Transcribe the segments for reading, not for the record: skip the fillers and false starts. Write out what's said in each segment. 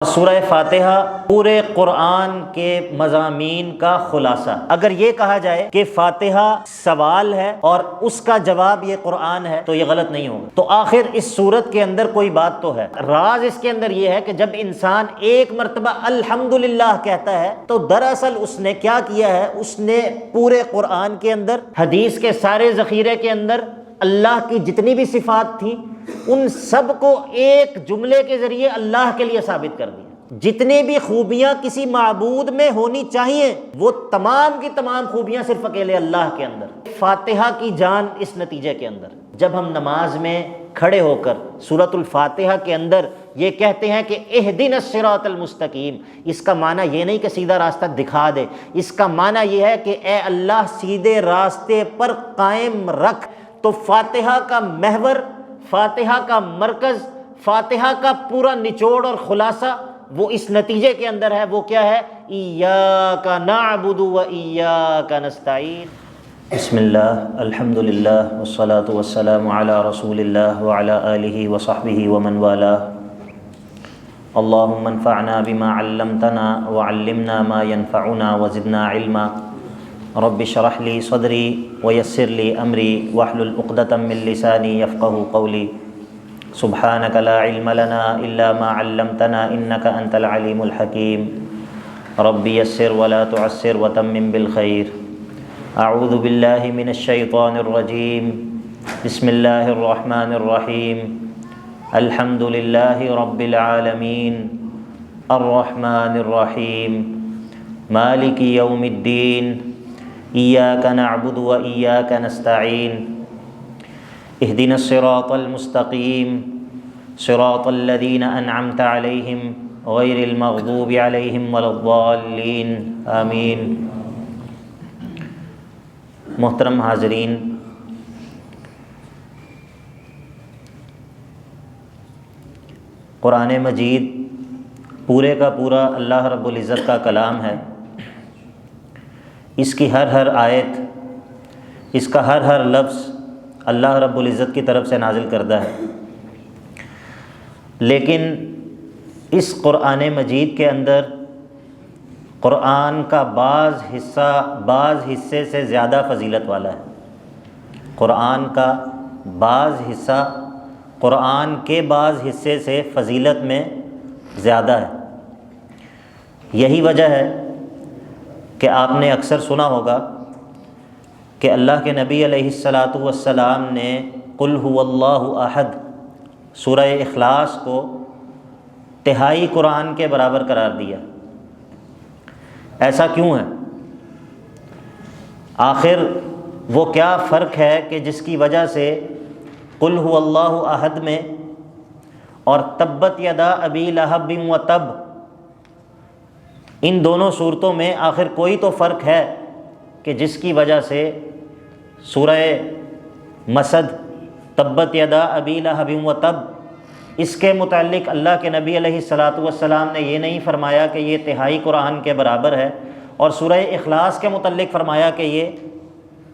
سورہ فاتحہ پورے قرآن کے مضامین کا خلاصہ۔ اگر یہ کہا جائے کہ فاتحہ سوال ہے اور اس کا جواب یہ قرآن ہے تو یہ غلط نہیں ہوگا۔ تو آخر اس سورت کے اندر کوئی بات تو ہے۔ راز اس کے اندر یہ ہے کہ جب انسان ایک مرتبہ الحمدللہ کہتا ہے تو دراصل اس نے کیا کیا ہے، اس نے پورے قرآن کے اندر، حدیث کے سارے ذخیرے کے اندر اللہ کی جتنی بھی صفات تھیں ان سب کو ایک جملے کے ذریعے اللہ کے لیے ثابت کر دیا۔ جتنی بھی خوبیاں کسی معبود میں ہونی چاہیے وہ تمام کی تمام خوبیاں صرف اکیلے اللہ کے اندر۔ فاتحہ کی جان اس نتیجے کے اندر، جب ہم نماز میں کھڑے ہو کر سورۃ الفاتحہ کے اندر یہ کہتے ہیں کہ اہدنا الصراط المستقیم، اس کا معنی یہ نہیں کہ سیدھا راستہ دکھا دے، اس کا معنی یہ ہے کہ اے اللہ سیدھے راستے پر قائم رکھ۔ تو فاتحہ کا محور، فاتحہ کا مرکز، فاتحہ کا پورا نچوڑ اور خلاصہ وہ اس نتیجے کے اندر ہے۔ وہ کیا ہے؟ ایاک نعبد و ایاک نستعین۔ بسم اللہ، الحمدللہ والصلاة والسلام علی رسول اللہ وعلی آلہ وصحبہ ومن والاه۔ اللہم انفعنا بما علمتنا وعلمنا ما ينفعنا وزدنا علما۔ رب اشرح لی صدری ویسر لی امری واحلل عقدۃ من لسانی یفقہوا قولی۔ سبحانک لا علم لنا الا ما علمتنا انک انت العلیم الحکیم۔ رب یسر ولا تعسر وتمم بالخیر۔ اعوذ باللہ من الشیطان الرجیم۔ بسم اللہ الرحمن الرحیم۔ الحمد للہ رب العالمین الرحمن الرحیم مالک یوم الدین۔ ایاک نعبد و ایاک نستعین۔ اہدنا الصراط المستقیم صراط الذین انعمت علیہم غیر المغضوب علیہم ولا الضالین آمین۔ محترم حاضرین، قرآن مجید پورے کا پورا اللہ رب العزت کا کلام ہے۔ اس کی ہر آیت، اس کا ہر لفظ اللہ رب العزت کی طرف سے نازل کردہ ہے۔ لیکن اس قرآن مجید کے اندر قرآن کا بعض حصے سے زیادہ فضیلت والا ہے۔ قرآن کا بعض حصہ قرآن کے بعض حصے سے فضیلت میں زیادہ ہے۔ یہی وجہ ہے کہ آپ نے اکثر سنا ہوگا کہ اللہ کے نبی علیہ الصلاۃ والسلام نے قل هو اللہ احد سورہ اخلاص کو تہائی قرآن کے برابر قرار دیا۔ ایسا کیوں ہے؟ آخر وہ کیا فرق ہے کہ جس کی وجہ سے قل هو اللہ احد میں اور تبت یدا ابی لہب وتب ان دونوں صورتوں میں آخر کوئی تو فرق ہے کہ جس کی وجہ سے سورہ مسد تبت یدا ابی لہب وتب اس کے متعلق اللہ کے نبی علیہ الصلاۃ والسلام نے یہ نہیں فرمایا کہ یہ تہائی قرآن کے برابر ہے، اور سورہ اخلاص کے متعلق فرمایا کہ یہ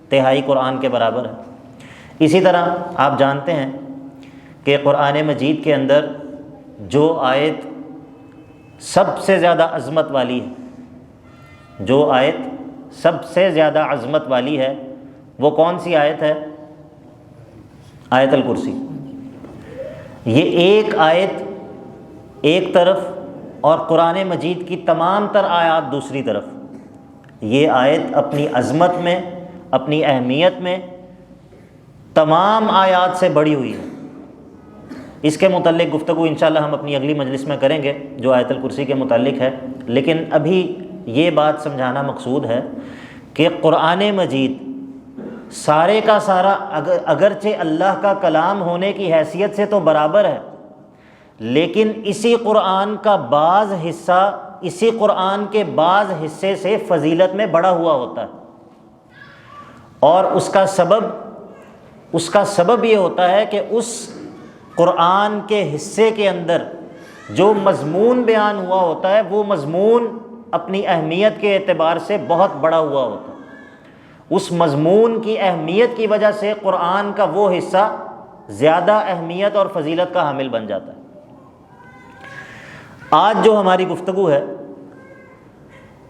تہائی قرآن کے برابر ہے۔ اسی طرح آپ جانتے ہیں کہ قرآن مجید کے اندر جو آیت سب سے زیادہ عظمت والی ہے، جو آیت سب سے زیادہ عظمت والی ہے وہ کون سی آیت ہے؟ آیت الکرسی۔ یہ ایک آیت ایک طرف اور قرآن مجید کی تمام تر آیات دوسری طرف، یہ آیت اپنی عظمت میں، اپنی اہمیت میں تمام آیات سے بڑی ہوئی ہے۔ اس کے متعلق گفتگو انشاءاللہ ہم اپنی اگلی مجلس میں کریں گے جو آیت الکرسی کے متعلق ہے، لیکن ابھی یہ بات سمجھانا مقصود ہے کہ قرآن مجید سارے کا سارا اگرچہ اللہ کا کلام ہونے کی حیثیت سے تو برابر ہے، لیکن اسی قرآن کا بعض حصہ اسی قرآن کے بعض حصے سے فضیلت میں بڑا ہوا ہوتا ہے، اور اس کا سبب یہ ہوتا ہے کہ اس قرآن کے حصے کے اندر جو مضمون بیان ہوا ہوتا ہے وہ مضمون اپنی اہمیت کے اعتبار سے بہت بڑا ہوا ہوتا ہے۔ اس مضمون کی اہمیت کی وجہ سے قرآن کا وہ حصہ زیادہ اہمیت اور فضیلت کا حامل بن جاتا ہے۔ آج جو ہماری گفتگو ہے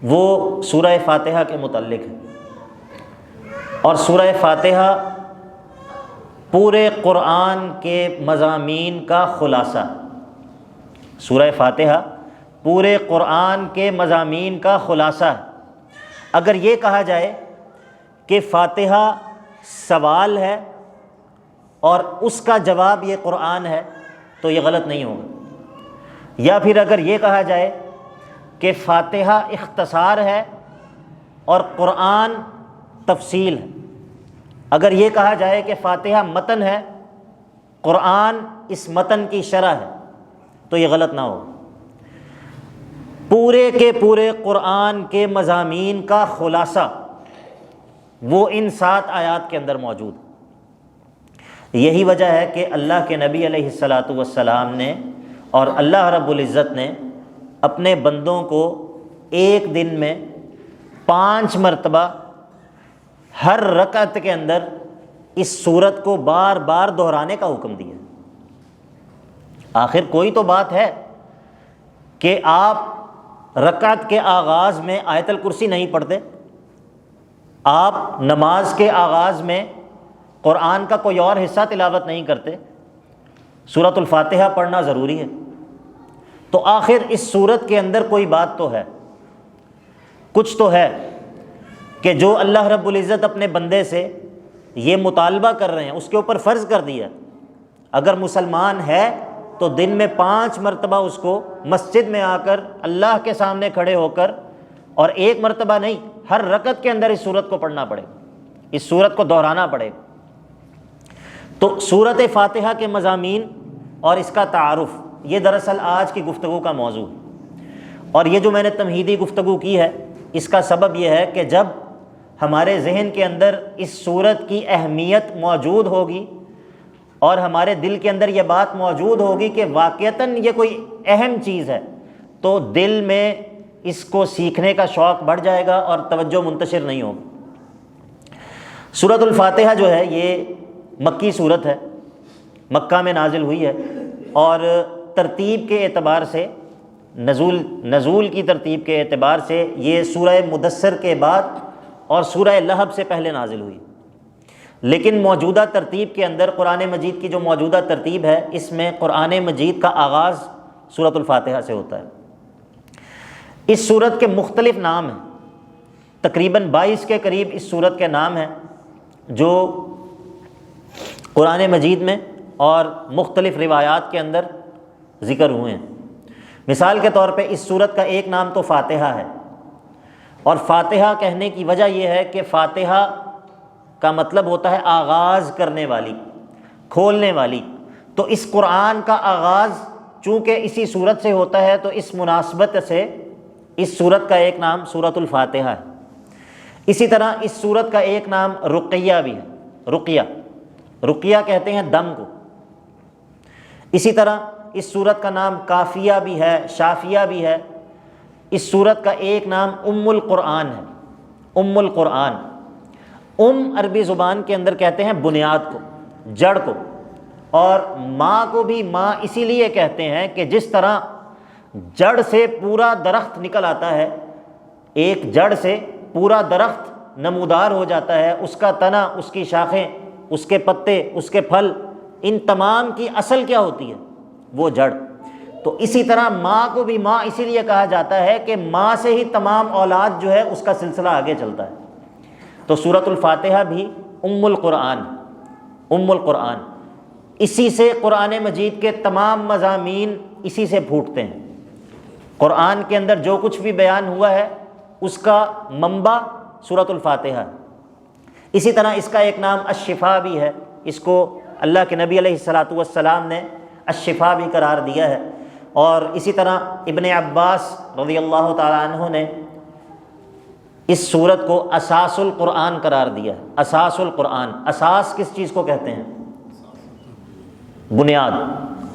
وہ سورہ فاتحہ کے متعلق ہے، اور سورہ فاتحہ پورے قرآن کے مضامین کا خلاصہ، سورہ فاتحہ پورے قرآن کے مضامین کا خلاصہ ہے۔ اگر یہ کہا جائے کہ فاتحہ سوال ہے اور اس کا جواب یہ قرآن ہے تو یہ غلط نہیں ہوگا، یا پھر اگر یہ کہا جائے کہ فاتحہ اختصار ہے اور قرآن تفصیل ہے، اگر یہ کہا جائے کہ فاتحہ متن ہے، قرآن اس متن کی شرح ہے، تو یہ غلط نہ ہو۔ پورے کے پورے قرآن کے مضامین کا خلاصہ وہ ان 7 آیات کے اندر موجود ہے۔ یہی وجہ ہے کہ اللہ کے نبی علیہ الصلاۃ والسلام نے اور اللہ رب العزت نے اپنے بندوں کو ایک دن میں 5 مرتبہ ہر رکعت کے اندر اس سورت کو بار بار دہرانے کا حکم دیا۔ آخر کوئی تو بات ہے کہ آپ رکعت کے آغاز میں آیت الکرسی نہیں پڑھتے، آپ نماز کے آغاز میں قرآن کا کوئی اور حصہ تلاوت نہیں کرتے، سورۃ الفاتحہ پڑھنا ضروری ہے، تو آخر اس سورت کے اندر کوئی بات تو ہے، کچھ تو ہے کہ جو اللہ رب العزت اپنے بندے سے یہ مطالبہ کر رہے ہیں اس کے اوپر فرض کر دیا۔ اگر مسلمان ہے تو دن میں 5 مرتبہ اس کو مسجد میں آ کر اللہ کے سامنے کھڑے ہو کر، اور ایک مرتبہ نہیں، ہر رکعت کے اندر اس سورت کو پڑھنا پڑے، اس سورت کو دہرانا پڑے۔ تو سورت فاتحہ کے مضامین اور اس کا تعارف یہ دراصل آج کی گفتگو کا موضوع ہے، اور یہ جو میں نے تمہیدی گفتگو کی ہے اس کا سبب یہ ہے کہ جب ہمارے ذہن کے اندر اس سورت کی اہمیت موجود ہوگی اور ہمارے دل کے اندر یہ بات موجود ہوگی کہ واقعتاً یہ کوئی اہم چیز ہے، تو دل میں اس کو سیکھنے کا شوق بڑھ جائے گا اور توجہ منتشر نہیں ہوگی۔ سورۃ الفاتحہ جو ہے یہ مکی سورت ہے، مکہ میں نازل ہوئی ہے، اور ترتیب کے اعتبار سے نزول کی ترتیب کے اعتبار سے یہ سورہ مدثر کے بعد اور سورہ لہب سے پہلے نازل ہوئی، لیکن موجودہ ترتیب کے اندر قرآن مجید کی جو موجودہ ترتیب ہے اس میں قرآن مجید کا آغاز سورۃ الفاتحہ سے ہوتا ہے۔ اس سورت کے مختلف نام ہیں، تقریباً 22 کے قریب اس سورت کے نام ہیں جو قرآن مجید میں اور مختلف روایات کے اندر ذکر ہوئے ہیں۔ مثال کے طور پہ اس سورت کا ایک نام تو فاتحہ ہے، اور فاتحہ کہنے کی وجہ یہ ہے کہ فاتحہ کا مطلب ہوتا ہے آغاز کرنے والی، کھولنے والی، تو اس قرآن کا آغاز چونکہ اسی سورت سے ہوتا ہے تو اس مناسبت سے اس سورت کا ایک نام سورۃ الفاتحہ ہے۔ اسی طرح اس سورت کا ایک نام رقیہ بھی ہے، رقیہ کہتے ہیں دم کو۔ اسی طرح اس سورت کا نام کافیہ بھی ہے، شافیہ بھی ہے۔ اس سورت کا ایک نام ام القرآن ہے، ام القرآن۔ عربی زبان کے اندر کہتے ہیں بنیاد کو، جڑ کو، اور ماں کو بھی ماں اسی لیے کہتے ہیں کہ جس طرح جڑ سے پورا درخت نکل آتا ہے، ایک جڑ سے پورا درخت نمودار ہو جاتا ہے، اس کا تنا، اس کی شاخیں، اس کے پتے، اس کے پھل، ان تمام کی اصل کیا ہوتی ہے؟ وہ جڑ۔ تو اسی طرح ماں کو بھی ماں اسی لیے کہا جاتا ہے کہ ماں سے ہی تمام اولاد جو ہے اس کا سلسلہ آگے چلتا ہے۔ تو سورۃ الفاتحہ بھی ام القرآن، ام القرآن، اسی سے قرآن مجید کے تمام مضامین اسی سے پھوٹتے ہیں۔ قرآن کے اندر جو کچھ بھی بیان ہوا ہے اس کا منبع سورۃ الفاتحہ ہے۔ اسی طرح اس کا ایک نام الشفا بھی ہے، اس کو اللہ کے نبی علیہ الصلاۃ والسلام نے الشفا بھی قرار دیا ہے، اور اسی طرح ابن عباس رضی اللہ تعالیٰ عنہ نے اس سورت کو اساس القرآن قرار دیا ہے۔ اساس القرآن، اساس کس چیز کو کہتے ہیں؟ بنیاد،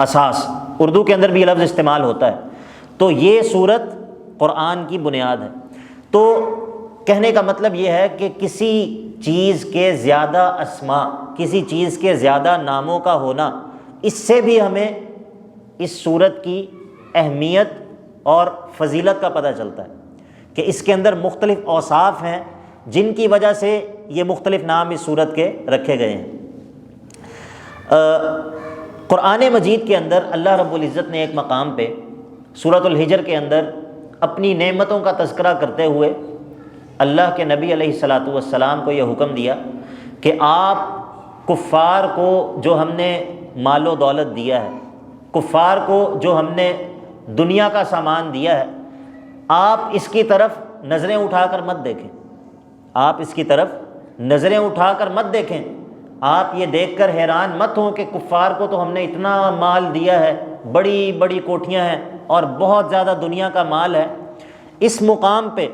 اساس، اردو کے اندر بھی یہ لفظ استعمال ہوتا ہے۔ تو یہ سورت قرآن کی بنیاد ہے۔ تو کہنے کا مطلب یہ ہے کہ کسی چیز کے زیادہ اسماء، کسی چیز کے زیادہ ناموں کا ہونا، اس سے بھی ہمیں اس سورت کی اہمیت اور فضیلت کا پتہ چلتا ہے کہ اس کے اندر مختلف اوصاف ہیں جن کی وجہ سے یہ مختلف نام اس سورت کے رکھے گئے ہیں۔ قرآن مجید کے اندر اللہ رب العزت نے ایک مقام پہ سورۃ الحجر کے اندر اپنی نعمتوں کا تذکرہ کرتے ہوئے اللہ کے نبی علیہ الصلاۃ والسلام کو یہ حکم دیا کہ آپ کفار کو جو ہم نے مال و دولت دیا ہے، کفار کو جو ہم نے دنیا کا سامان دیا ہے، آپ اس کی طرف نظریں اٹھا کر مت دیکھیں، آپ اس کی طرف نظریں اٹھا کر مت دیکھیں، آپ یہ دیکھ کر حیران مت ہوں کہ کفار کو تو ہم نے اتنا مال دیا ہے، بڑی بڑی کوٹھیاں ہیں اور بہت زیادہ دنیا کا مال ہے۔ اس مقام پہ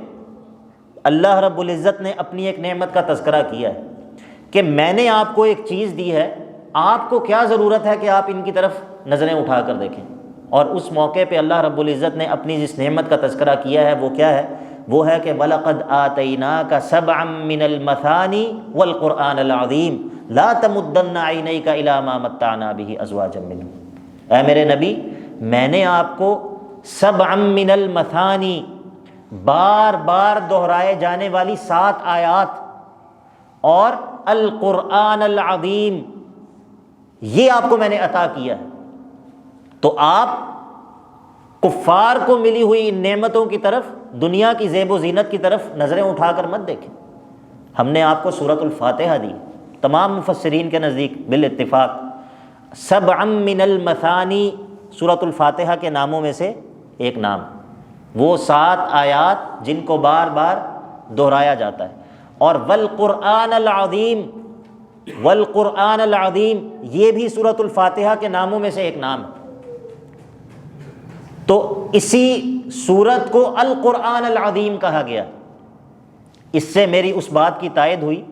اللہ رب العزت نے اپنی ایک نعمت کا تذکرہ کیا ہے کہ میں نے آپ کو ایک چیز دی ہے، آپ کو کیا ضرورت ہے کہ آپ ان کی طرف نظریں اٹھا کر دیکھیں۔ اور اس موقع پہ اللہ رب العزت نے اپنی جس نعمت کا تذکرہ کیا ہے وہ کیا ہے؟ وہ ہے کہ وَلَقَدْ آتَيْنَاكَ سَبْعًا مِّنَ الْمَثَانِي وَالْقُرْآنَ الْعَظِيمِ لَا تَمُدَّنَّ عَيْنَيْكَ إِلَىٰ مَا مَتَّعْنَا بِهِ أَزْوَاجًا مِّنْهُمْ، اے میرے نبی میں نے آپ کو سبعا من المثانی، بار بار دہرائے جانے والی 7 آیات اور القرآن العظیم یہ آپ کو میں نے عطا کیا ہے، تو آپ کفار کو ملی ہوئی ان نعمتوں کی طرف، دنیا کی زیب و زینت کی طرف نظریں اٹھا کر مت دیکھیں۔ ہم نے آپ کو سورۃ الفاتحہ دی، تمام مفسرین کے نزدیک بالاتفاق سبعا من المثانی سورۃ الفاتحہ کے ناموں میں سے ایک نام، وہ 7 آیات جن کو بار بار دہرایا جاتا ہے، اور والقرآن العظیم، والقرآن العظیم یہ بھی سورۃ الفاتحہ کے ناموں میں سے ایک نام ہے۔ تو اسی سورت کو القرآن العظیم کہا گیا۔ اس سے میری اس بات کی تائید ہوئی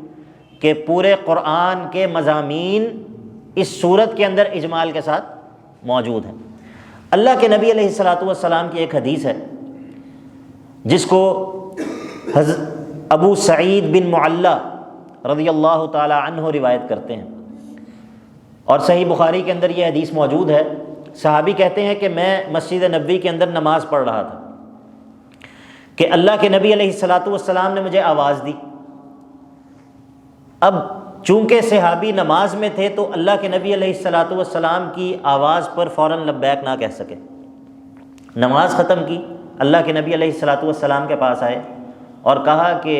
کہ پورے قرآن کے مضامین اس سورت کے اندر اجمال کے ساتھ موجود ہیں۔ اللہ کے نبی علیہ الصلاۃ والسلام کی ایک حدیث ہے جس کو ابو سعید بن معلّہ رضی اللہ تعالی عنہ روایت کرتے ہیں، اور صحیح بخاری کے اندر یہ حدیث موجود ہے۔ صحابی کہتے ہیں کہ میں مسجد نبوی کے اندر نماز پڑھ رہا تھا کہ اللہ کے نبی علیہ الصلاۃ والسلام نے مجھے آواز دی۔ اب چونکہ صحابی نماز میں تھے تو اللہ کے نبی علیہ الصلاۃ والسلام کی آواز پر فوراً لبیک نہ کہہ سکے۔ نماز ختم کی، اللہ کے نبی علیہ الصلاۃ والسلام کے پاس آئے اور کہا کہ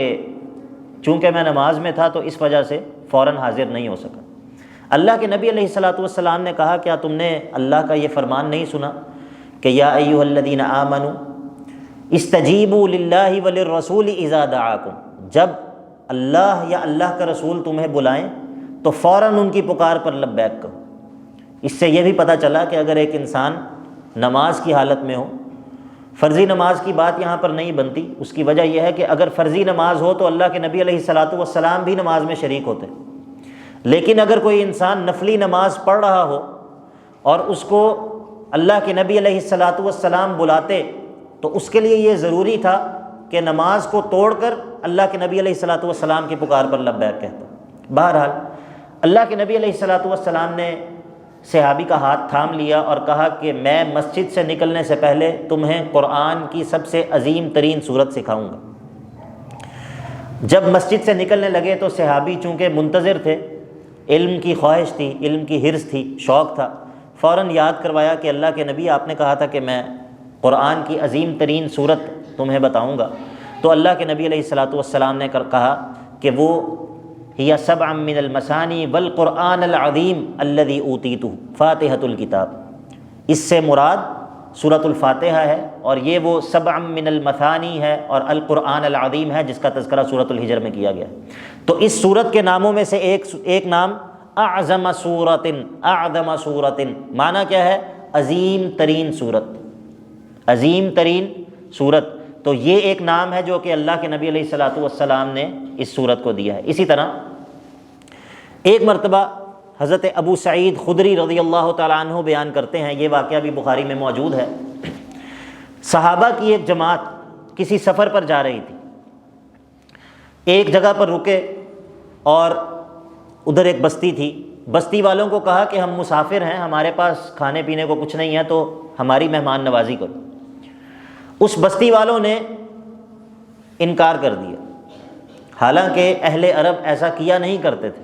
چونکہ میں نماز میں تھا تو اس وجہ سے فوراً حاضر نہیں ہو سکا۔ اللہ کے نبی علیہ الصلاۃ والسلام نے کہا کیا تم نے اللہ کا یہ فرمان نہیں سنا کہ یا ایھا الذین آمنوا استجیبوا للہ وللرسول اذا دعاکم، جب اللہ یا اللہ کا رسول تمہیں بلائیں تو فوراً ان کی پکار پر لبیک کہو۔ اس سے یہ بھی پتہ چلا کہ اگر ایک انسان نماز کی حالت میں ہو، فرضی نماز کی بات یہاں پر نہیں بنتی، اس کی وجہ یہ ہے کہ اگر فرضی نماز ہو تو اللہ کے نبی علیہ الصلاۃ والسلام بھی نماز میں شریک ہوتے، لیکن اگر کوئی انسان نفلی نماز پڑھ رہا ہو اور اس کو اللہ کے نبی علیہ الصلاۃ والسلام بلاتے تو اس کے لیے یہ ضروری تھا کہ نماز کو توڑ کر اللہ کے نبی علیہ الصلاۃ والسلام کی پکار پر لبیک کہتا۔ بہرحال اللہ کے نبی علیہ الصلاۃ والسلام نے صحابی کا ہاتھ تھام لیا اور کہا کہ میں مسجد سے نکلنے سے پہلے تمہیں قرآن کی سب سے عظیم ترین سورت سکھاؤں گا۔ جب مسجد سے نکلنے لگے تو صحابی چونکہ منتظر تھے، علم کی خواہش تھی، علم کی حرص تھی، شوق تھا، فوراً یاد کروایا کہ اللہ کے نبی آپ نے کہا تھا کہ میں قرآن کی عظیم ترین سورت تمہیں بتاؤں گا۔ تو اللہ کے نبی علیہ الصلاۃ والسلام نے کہا کہ وہ ہی سبعا من المثانی والقرآن العظیم الذی اوتیتہ فاتحۃ الکتاب، اس سے مراد سورۃ الفاتحہ ہے، اور یہ وہ سبعا من المثانی ہے اور القرآن العظیم ہے جس کا تذکرہ سورۃ الحجر میں کیا گیا ہے۔ تو اس سورت کے ناموں میں سے ایک نام اعظم سورۃ، اعظم سورۃ معنی کیا ہے؟ عظیم ترین سورت، عظیم ترین سورت۔ تو یہ ایک نام ہے جو کہ اللہ کے نبی علیہ الصلاۃ والسلام نے اس سورت کو دیا ہے۔ اسی طرح ایک مرتبہ حضرت ابو سعید خدری رضی اللہ تعالیٰ عنہ بیان کرتے ہیں، یہ واقعہ بھی بخاری میں موجود ہے۔ صحابہ کی ایک جماعت کسی سفر پر جا رہی تھی، ایک جگہ پر رکے اور ادھر ایک بستی تھی۔ بستی والوں کو کہا کہ ہم مسافر ہیں، ہمارے پاس کھانے پینے کو کچھ نہیں ہے، تو ہماری مہمان نوازی کرو۔ اس بستی والوں نے انکار کر دیا، حالانکہ اہل عرب ایسا کیا نہیں کرتے تھے،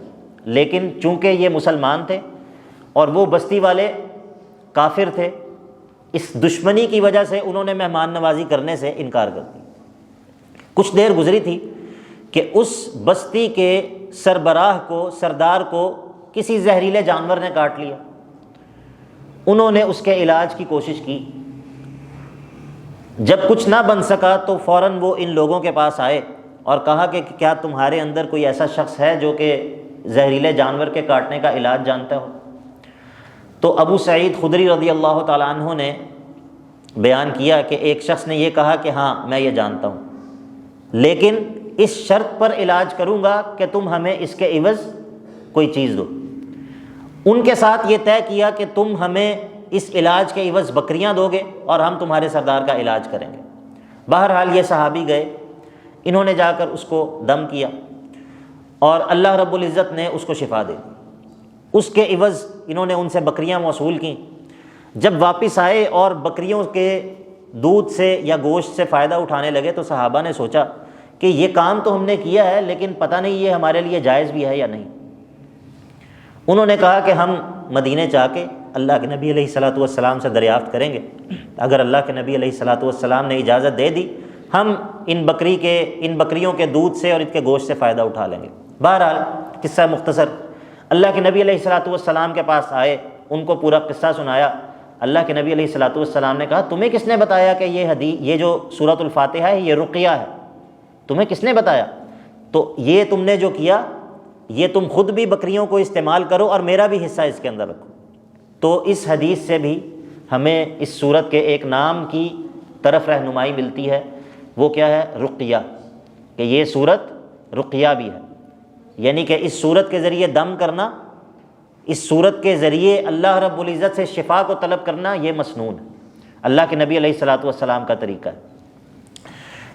لیکن چونکہ یہ مسلمان تھے اور وہ بستی والے کافر تھے، اس دشمنی کی وجہ سے انہوں نے مہمان نوازی کرنے سے انکار کر دیا۔ کچھ دیر گزری تھی کہ اس بستی کے سربراہ کو، سردار کو کسی زہریلے جانور نے کاٹ لیا۔ انہوں نے اس کے علاج کی کوشش کی، جب کچھ نہ بن سکا تو فوراً وہ ان لوگوں کے پاس آئے اور کہا کہ کیا تمہارے اندر کوئی ایسا شخص ہے جو کہ زہریلے جانور کے کاٹنے کا علاج جانتا ہو؟ تو ابو سعید خدری رضی اللہ تعالیٰ عنہ نے بیان کیا کہ ایک شخص نے یہ کہا کہ ہاں میں یہ جانتا ہوں، لیکن اس شرط پر علاج کروں گا کہ تم ہمیں اس کے عوض کوئی چیز دو۔ ان کے ساتھ یہ طے کیا کہ تم ہمیں اس علاج کے عوض بکریاں دو گے اور ہم تمہارے سردار کا علاج کریں گے۔ بہرحال یہ صحابی گئے، انہوں نے جا کر اس کو دم کیا اور اللہ رب العزت نے اس کو شفا دے دی۔ اس کے عوض انہوں نے ان سے بکریاں موصول کیں۔ جب واپس آئے اور بکریوں کے دودھ سے یا گوشت سے فائدہ اٹھانے لگے تو صحابہ نے سوچا کہ یہ کام تو ہم نے کیا ہے، لیکن پتہ نہیں یہ ہمارے لیے جائز بھی ہے یا نہیں۔ انہوں نے کہا کہ ہم مدینے جا کے اللہ کے نبی علیہ الصلاۃ والسلام سے دریافت کریں گے، اگر اللہ کے نبی علیہ الصلاۃ والسلام نے اجازت دے دی ہم ان بکریوں کے دودھ سے اور ان کے گوشت سے فائدہ اٹھا لیں گے۔ بہرحال قصہ مختصر، اللہ کے نبی علیہ الصلاۃ والسلام کے پاس آئے، ان کو پورا قصہ سنایا۔ اللہ کے نبی علیہ الصلاۃ والسلام نے کہا تمہیں کس نے بتایا کہ یہ جو سورۃ الفاتحہ ہے یہ رقیہ ہے؟ تمہیں کس نے بتایا؟ تو یہ تم نے جو کیا یہ تم خود بھی بکریوں کو استعمال کرو اور میرا بھی حصہ اس کے اندر رکھو۔ تو اس حدیث سے بھی ہمیں اس سورت کے ایک نام کی طرف رہنمائی ملتی ہے، وہ کیا ہے؟ رقیہ، کہ یہ سورت رقیہ بھی ہے، یعنی کہ اس سورت کے ذریعے دم کرنا، اس سورت کے ذریعے اللہ رب العزت سے شفا کو طلب کرنا، یہ مسنون ہے، اللہ کے نبی علیہ الصلاۃ والسلام کا طریقہ ہے۔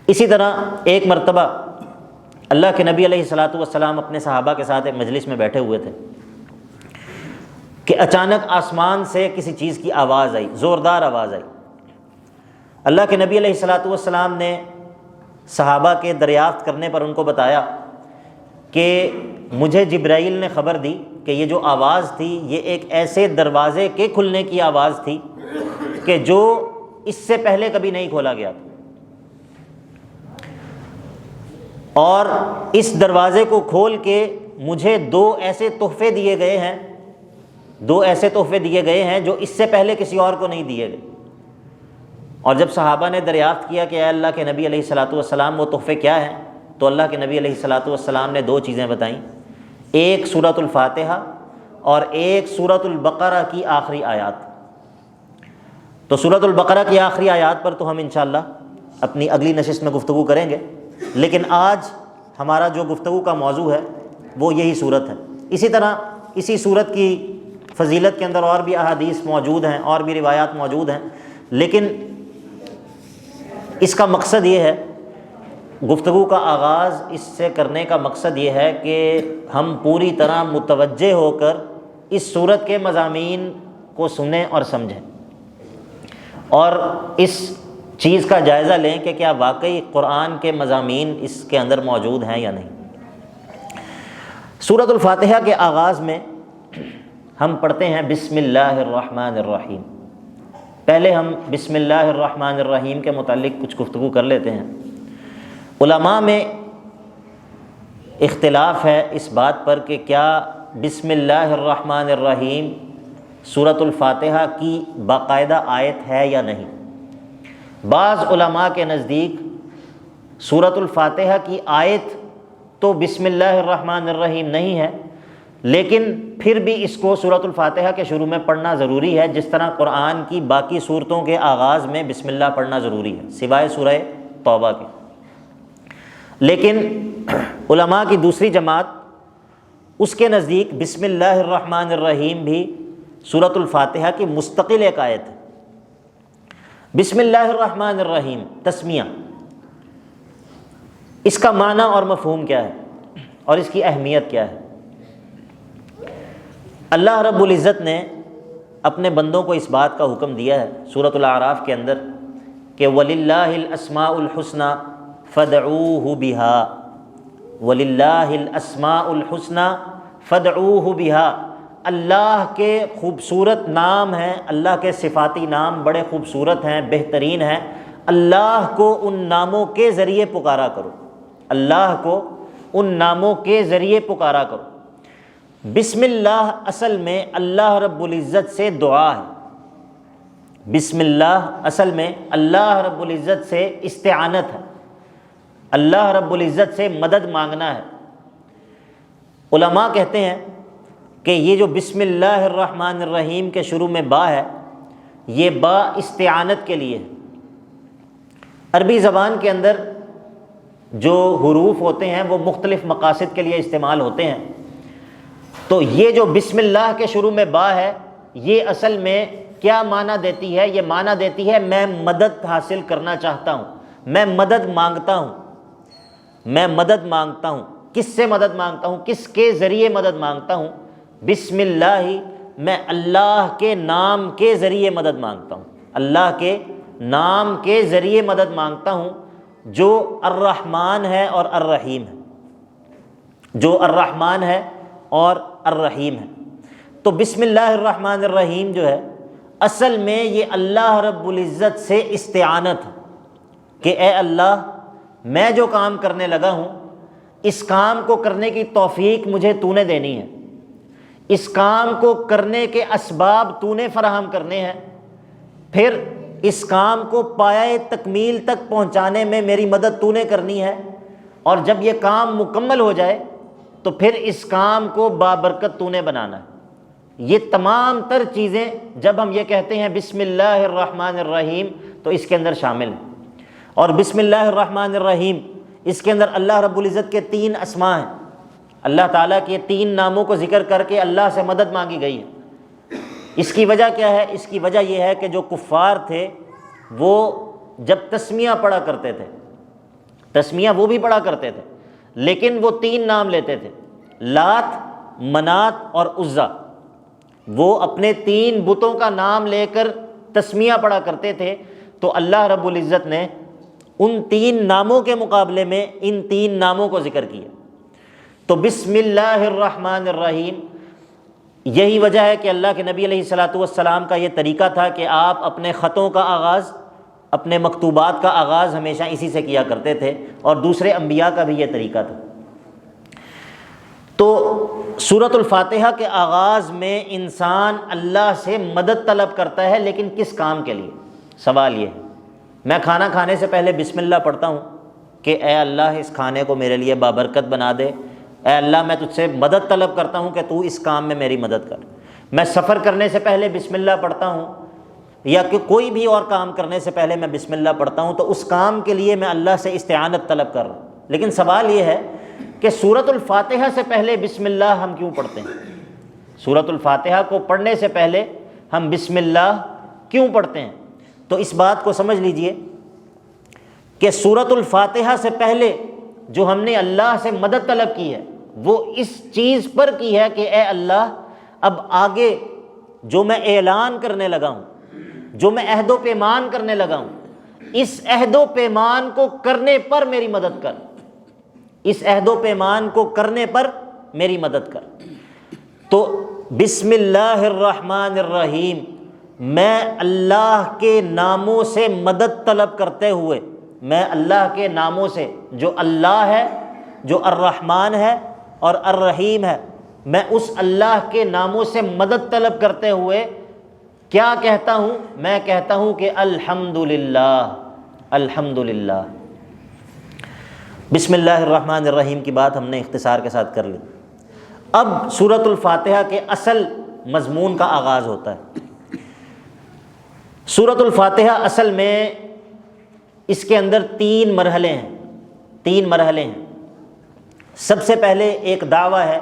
اسی طرح ایک مرتبہ اللہ کے نبی علیہ الصلاۃ والسلام اپنے صحابہ کے ساتھ ایک مجلس میں بیٹھے ہوئے تھے کہ اچانک آسمان سے کسی چیز کی آواز آئی، زوردار آواز آئی۔ اللہ کے نبی علیہ الصلاۃ والسلام نے صحابہ کے دریافت کرنے پر ان کو بتایا کہ مجھے جبرائیل نے خبر دی کہ یہ جو آواز تھی یہ ایک ایسے دروازے کے کھلنے کی آواز تھی کہ جو اس سے پہلے کبھی نہیں کھولا گیا تھا، اور اس دروازے کو کھول کے مجھے دو ایسے تحفے دیے گئے ہیں جو اس سے پہلے کسی اور کو نہیں دیے گئے۔ اور جب صحابہ نے دریافت کیا کہ اے اللہ کے نبی علیہ الصلاۃ والسلام وہ تحفے کیا ہیں، تو اللہ کے نبی علیہ الصلاۃ والسلام نے دو چیزیں بتائیں، ایک سورۃ الفاتحہ اور ایک سورۃ البقرہ کی آخری آیات۔ تو سورۃ البقرہ کی آخری آیات پر تو ہم انشاءاللہ اپنی اگلی نشست میں گفتگو کریں گے، لیکن آج ہمارا جو گفتگو کا موضوع ہے وہ یہی صورت ہے۔ اسی طرح اسی صورت کی فضیلت کے اندر اور بھی احادیث موجود ہیں، اور بھی روایات موجود ہیں، لیکن اس کا مقصد یہ ہے، گفتگو کا آغاز اس سے کرنے کا مقصد یہ ہے کہ ہم پوری طرح متوجہ ہو کر اس صورت کے مضامین کو سنیں اور سمجھیں، اور اس چیز کا جائزہ لیں کہ کیا واقعی قرآن کے مضامین اس کے اندر موجود ہیں یا نہیں۔ سورۃ الفاتحہ کے آغاز میں ہم پڑھتے ہیں بسم اللہ الرحمن الرحیم۔ پہلے ہم بسم اللہ الرحمن الرحیم کے متعلق کچھ گفتگو کر لیتے ہیں۔ علماء میں اختلاف ہے اس بات پر کہ کیا بسم اللہ الرحمن الرحیم سورۃ الفاتحہ کی باقاعدہ آیت ہے یا نہیں۔ بعض علماء کے نزدیک سورۃ الفاتحہ کی آیت تو بسم اللہ الرحمن الرحیم نہیں ہے، لیکن پھر بھی اس کو سورۃ الفاتحہ کے شروع میں پڑھنا ضروری ہے، جس طرح قرآن کی باقی صورتوں کے آغاز میں بسم اللہ پڑھنا ضروری ہے سوائے سورہ توبہ کے۔ لیکن علماء کی دوسری جماعت، اس کے نزدیک بسم اللہ الرحمن الرحیم بھی سورۃ الفاتحہ کی مستقل ایک آیت ہے۔ بسم اللہ الرحمن الرحیم تسمیہ، اس کا معنی اور مفہوم کیا ہے اور اس کی اہمیت کیا ہے؟ اللہ رب العزت نے اپنے بندوں کو اس بات کا حکم دیا ہے سورۃ الاعراف کے اندر کہ وَلِلَّهِ الْأَسْمَاءُ الْحُسْنَى فَادْعُوهُ بِهَا، وَلِلَّهِ الْأَسْمَاءُ الْحُسْنَى فَادْعُوهُ بِهَا، اللہ کے خوبصورت نام ہیں، اللہ کے صفاتی نام بڑے خوبصورت ہیں، بہترین ہیں، اللہ کو ان ناموں کے ذریعے پکارا کرو، اللہ کو ان ناموں کے ذریعے پکارا کرو۔ بسم اللہ اصل میں اللہ رب العزت سے دعا ہے، بسم اللہ اصل میں اللہ رب العزت سے استعانت ہے، اللہ رب العزت سے مدد مانگنا ہے۔ علماء کہتے ہیں کہ یہ جو بسم اللہ الرحمن الرحیم کے شروع میں با ہے، یہ با استعانت کے لیے ہے۔ عربی زبان کے اندر جو حروف ہوتے ہیں وہ مختلف مقاصد کے لیے استعمال ہوتے ہیں، تو یہ جو بسم اللہ کے شروع میں با ہے، یہ اصل میں کیا معنی دیتی ہے؟ یہ معنی دیتی ہے میں مدد حاصل کرنا چاہتا ہوں، میں مدد مانگتا ہوں، میں مدد مانگتا ہوں۔ کس سے مدد مانگتا ہوں؟ کس کے ذریعے مدد مانگتا ہوں؟ بسم اللہ، میں اللہ کے نام کے ذریعے مدد مانگتا ہوں، اللہ کے نام کے ذریعے مدد مانگتا ہوں، جو الرحمن ہے اور الرحیم ہے، جو الرحمن ہے اور الرحیم ہے۔ تو بسم اللہ الرحمن الرحیم جو ہے اصل میں یہ اللہ رب العزت سے استعانت ہے کہ اے اللہ، میں جو کام کرنے لگا ہوں اس کام کو کرنے کی توفیق مجھے تو نے دینی ہے، اس کام کو کرنے کے اسباب تو نے فراہم کرنے ہیں، پھر اس کام کو پایۂ تکمیل تک پہنچانے میں میری مدد تو نے کرنی ہے، اور جب یہ کام مکمل ہو جائے تو پھر اس کام کو بابرکت تو نے بنانا ہے۔ یہ تمام تر چیزیں جب ہم یہ کہتے ہیں بسم اللہ الرحمن الرحیم تو اس کے اندر شامل ہیں۔ اور بسم اللہ الرحمن الرحیم اس کے اندر اللہ رب العزت کے 3 اسماء ہیں، اللہ تعالیٰ کے 3 ناموں کو ذکر کر کے اللہ سے مدد مانگی گئی ہے۔ اس کی وجہ کیا ہے؟ اس کی وجہ یہ ہے کہ جو کفار تھے وہ جب تسمیہ پڑھا کرتے تھے، تسمیہ وہ بھی پڑھا کرتے تھے، لیکن وہ 3 نام لیتے تھے، لات، منات اور عزیٰ، وہ اپنے 3 بتوں کا نام لے کر تسمیہ پڑھا کرتے تھے، تو اللہ رب العزت نے ان 3 ناموں کے مقابلے میں ان 3 ناموں کو ذکر کیا۔ تو بسم اللہ الرحمن الرحیم، یہی وجہ ہے کہ اللہ کے نبی علیہ الصلاۃ والسلام کا یہ طریقہ تھا کہ آپ اپنے خطوں کا آغاز، اپنے مکتوبات کا آغاز ہمیشہ اسی سے کیا کرتے تھے، اور دوسرے انبیاء کا بھی یہ طریقہ تھا۔ تو سورۃ الفاتحہ کے آغاز میں انسان اللہ سے مدد طلب کرتا ہے، لیکن کس کام کے لیے؟ سوال یہ ہے۔ میں کھانا کھانے سے پہلے بسم اللہ پڑھتا ہوں کہ اے اللہ اس کھانے کو میرے لیے بابرکت بنا دے، اے اللہ میں تجھ سے مدد طلب کرتا ہوں کہ تو اس کام میں میری مدد کر۔ میں سفر کرنے سے پہلے بسم اللہ پڑھتا ہوں، یا کہ کوئی بھی اور کام کرنے سے پہلے میں بسم اللہ پڑھتا ہوں، تو اس کام کے لیے میں اللہ سے استعانت طلب کر رہا ہوں۔ لیکن سوال یہ ہے کہ سورۃ الفاتحہ سے پہلے بسم اللہ ہم کیوں پڑھتے ہیں؟ سورۃ الفاتحہ کو پڑھنے سے پہلے ہم بسم اللہ کیوں پڑھتے ہیں؟ تو اس بات کو سمجھ لیجئے کہ سورۃ الفاتحہ سے پہلے جو ہم نے اللہ سے مدد طلب کی ہے وہ اس چیز پر کی ہے کہ اے اللہ، اب آگے جو میں اعلان کرنے لگا ہوں، جو میں عہد و پیمان کرنے لگا ہوں، اس عہد و پیمان کو کرنے پر میری مدد کر، اس عہد و پیمان کو کرنے پر میری مدد کر۔ تو بسم اللہ الرحمن الرحیم، میں اللہ کے ناموں سے مدد طلب کرتے ہوئے، میں اللہ کے ناموں سے جو اللہ ہے، جو الرحمن ہے اور الرحیم ہے، میں اس اللہ کے ناموں سے مدد طلب کرتے ہوئے کیا کہتا ہوں؟ میں کہتا ہوں کہ الحمدللہ، الحمدللہ۔ بسم اللہ الرحمن الرحیم کی بات ہم نے اختصار کے ساتھ کر لی۔ اب سورۃ الفاتحہ کے اصل مضمون کا آغاز ہوتا ہے۔ سورۃ الفاتحہ اصل میں اس کے اندر 3 مرحلے ہیں، 3 مرحلے ہیں۔ سب سے پہلے ایک دعویٰ ہے،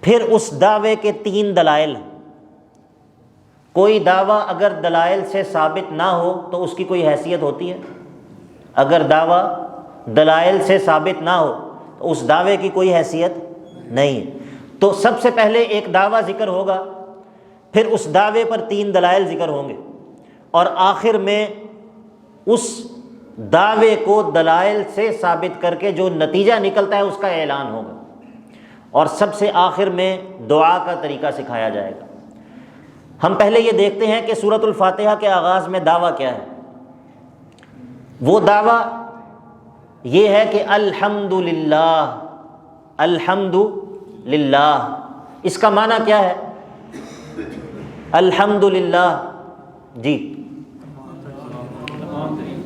پھر اس دعوے کے 3 دلائل ہیں۔ کوئی دعویٰ اگر دلائل سے ثابت نہ ہو تو اس کی کوئی حیثیت ہوتی ہے؟ اگر دعویٰ دلائل سے ثابت نہ ہو تو اس دعوے کی کوئی حیثیت نہیں ہے۔ تو سب سے پہلے ایک دعویٰ ذکر ہوگا، پھر اس دعوے پر 3 دلائل ذکر ہوں گے، اور آخر میں اس دعوے کو دلائل سے ثابت کر کے جو نتیجہ نکلتا ہے اس کا اعلان ہوگا، اور سب سے آخر میں دعا کا طریقہ سکھایا جائے گا۔ ہم پہلے یہ دیکھتے ہیں کہ سورۃ الفاتحہ کے آغاز میں دعویٰ کیا ہے۔ وہ دعویٰ یہ ہے کہ الحمدللہ، الحمدللہ، اس کا معنی کیا ہے؟ الحمدللہ، جی،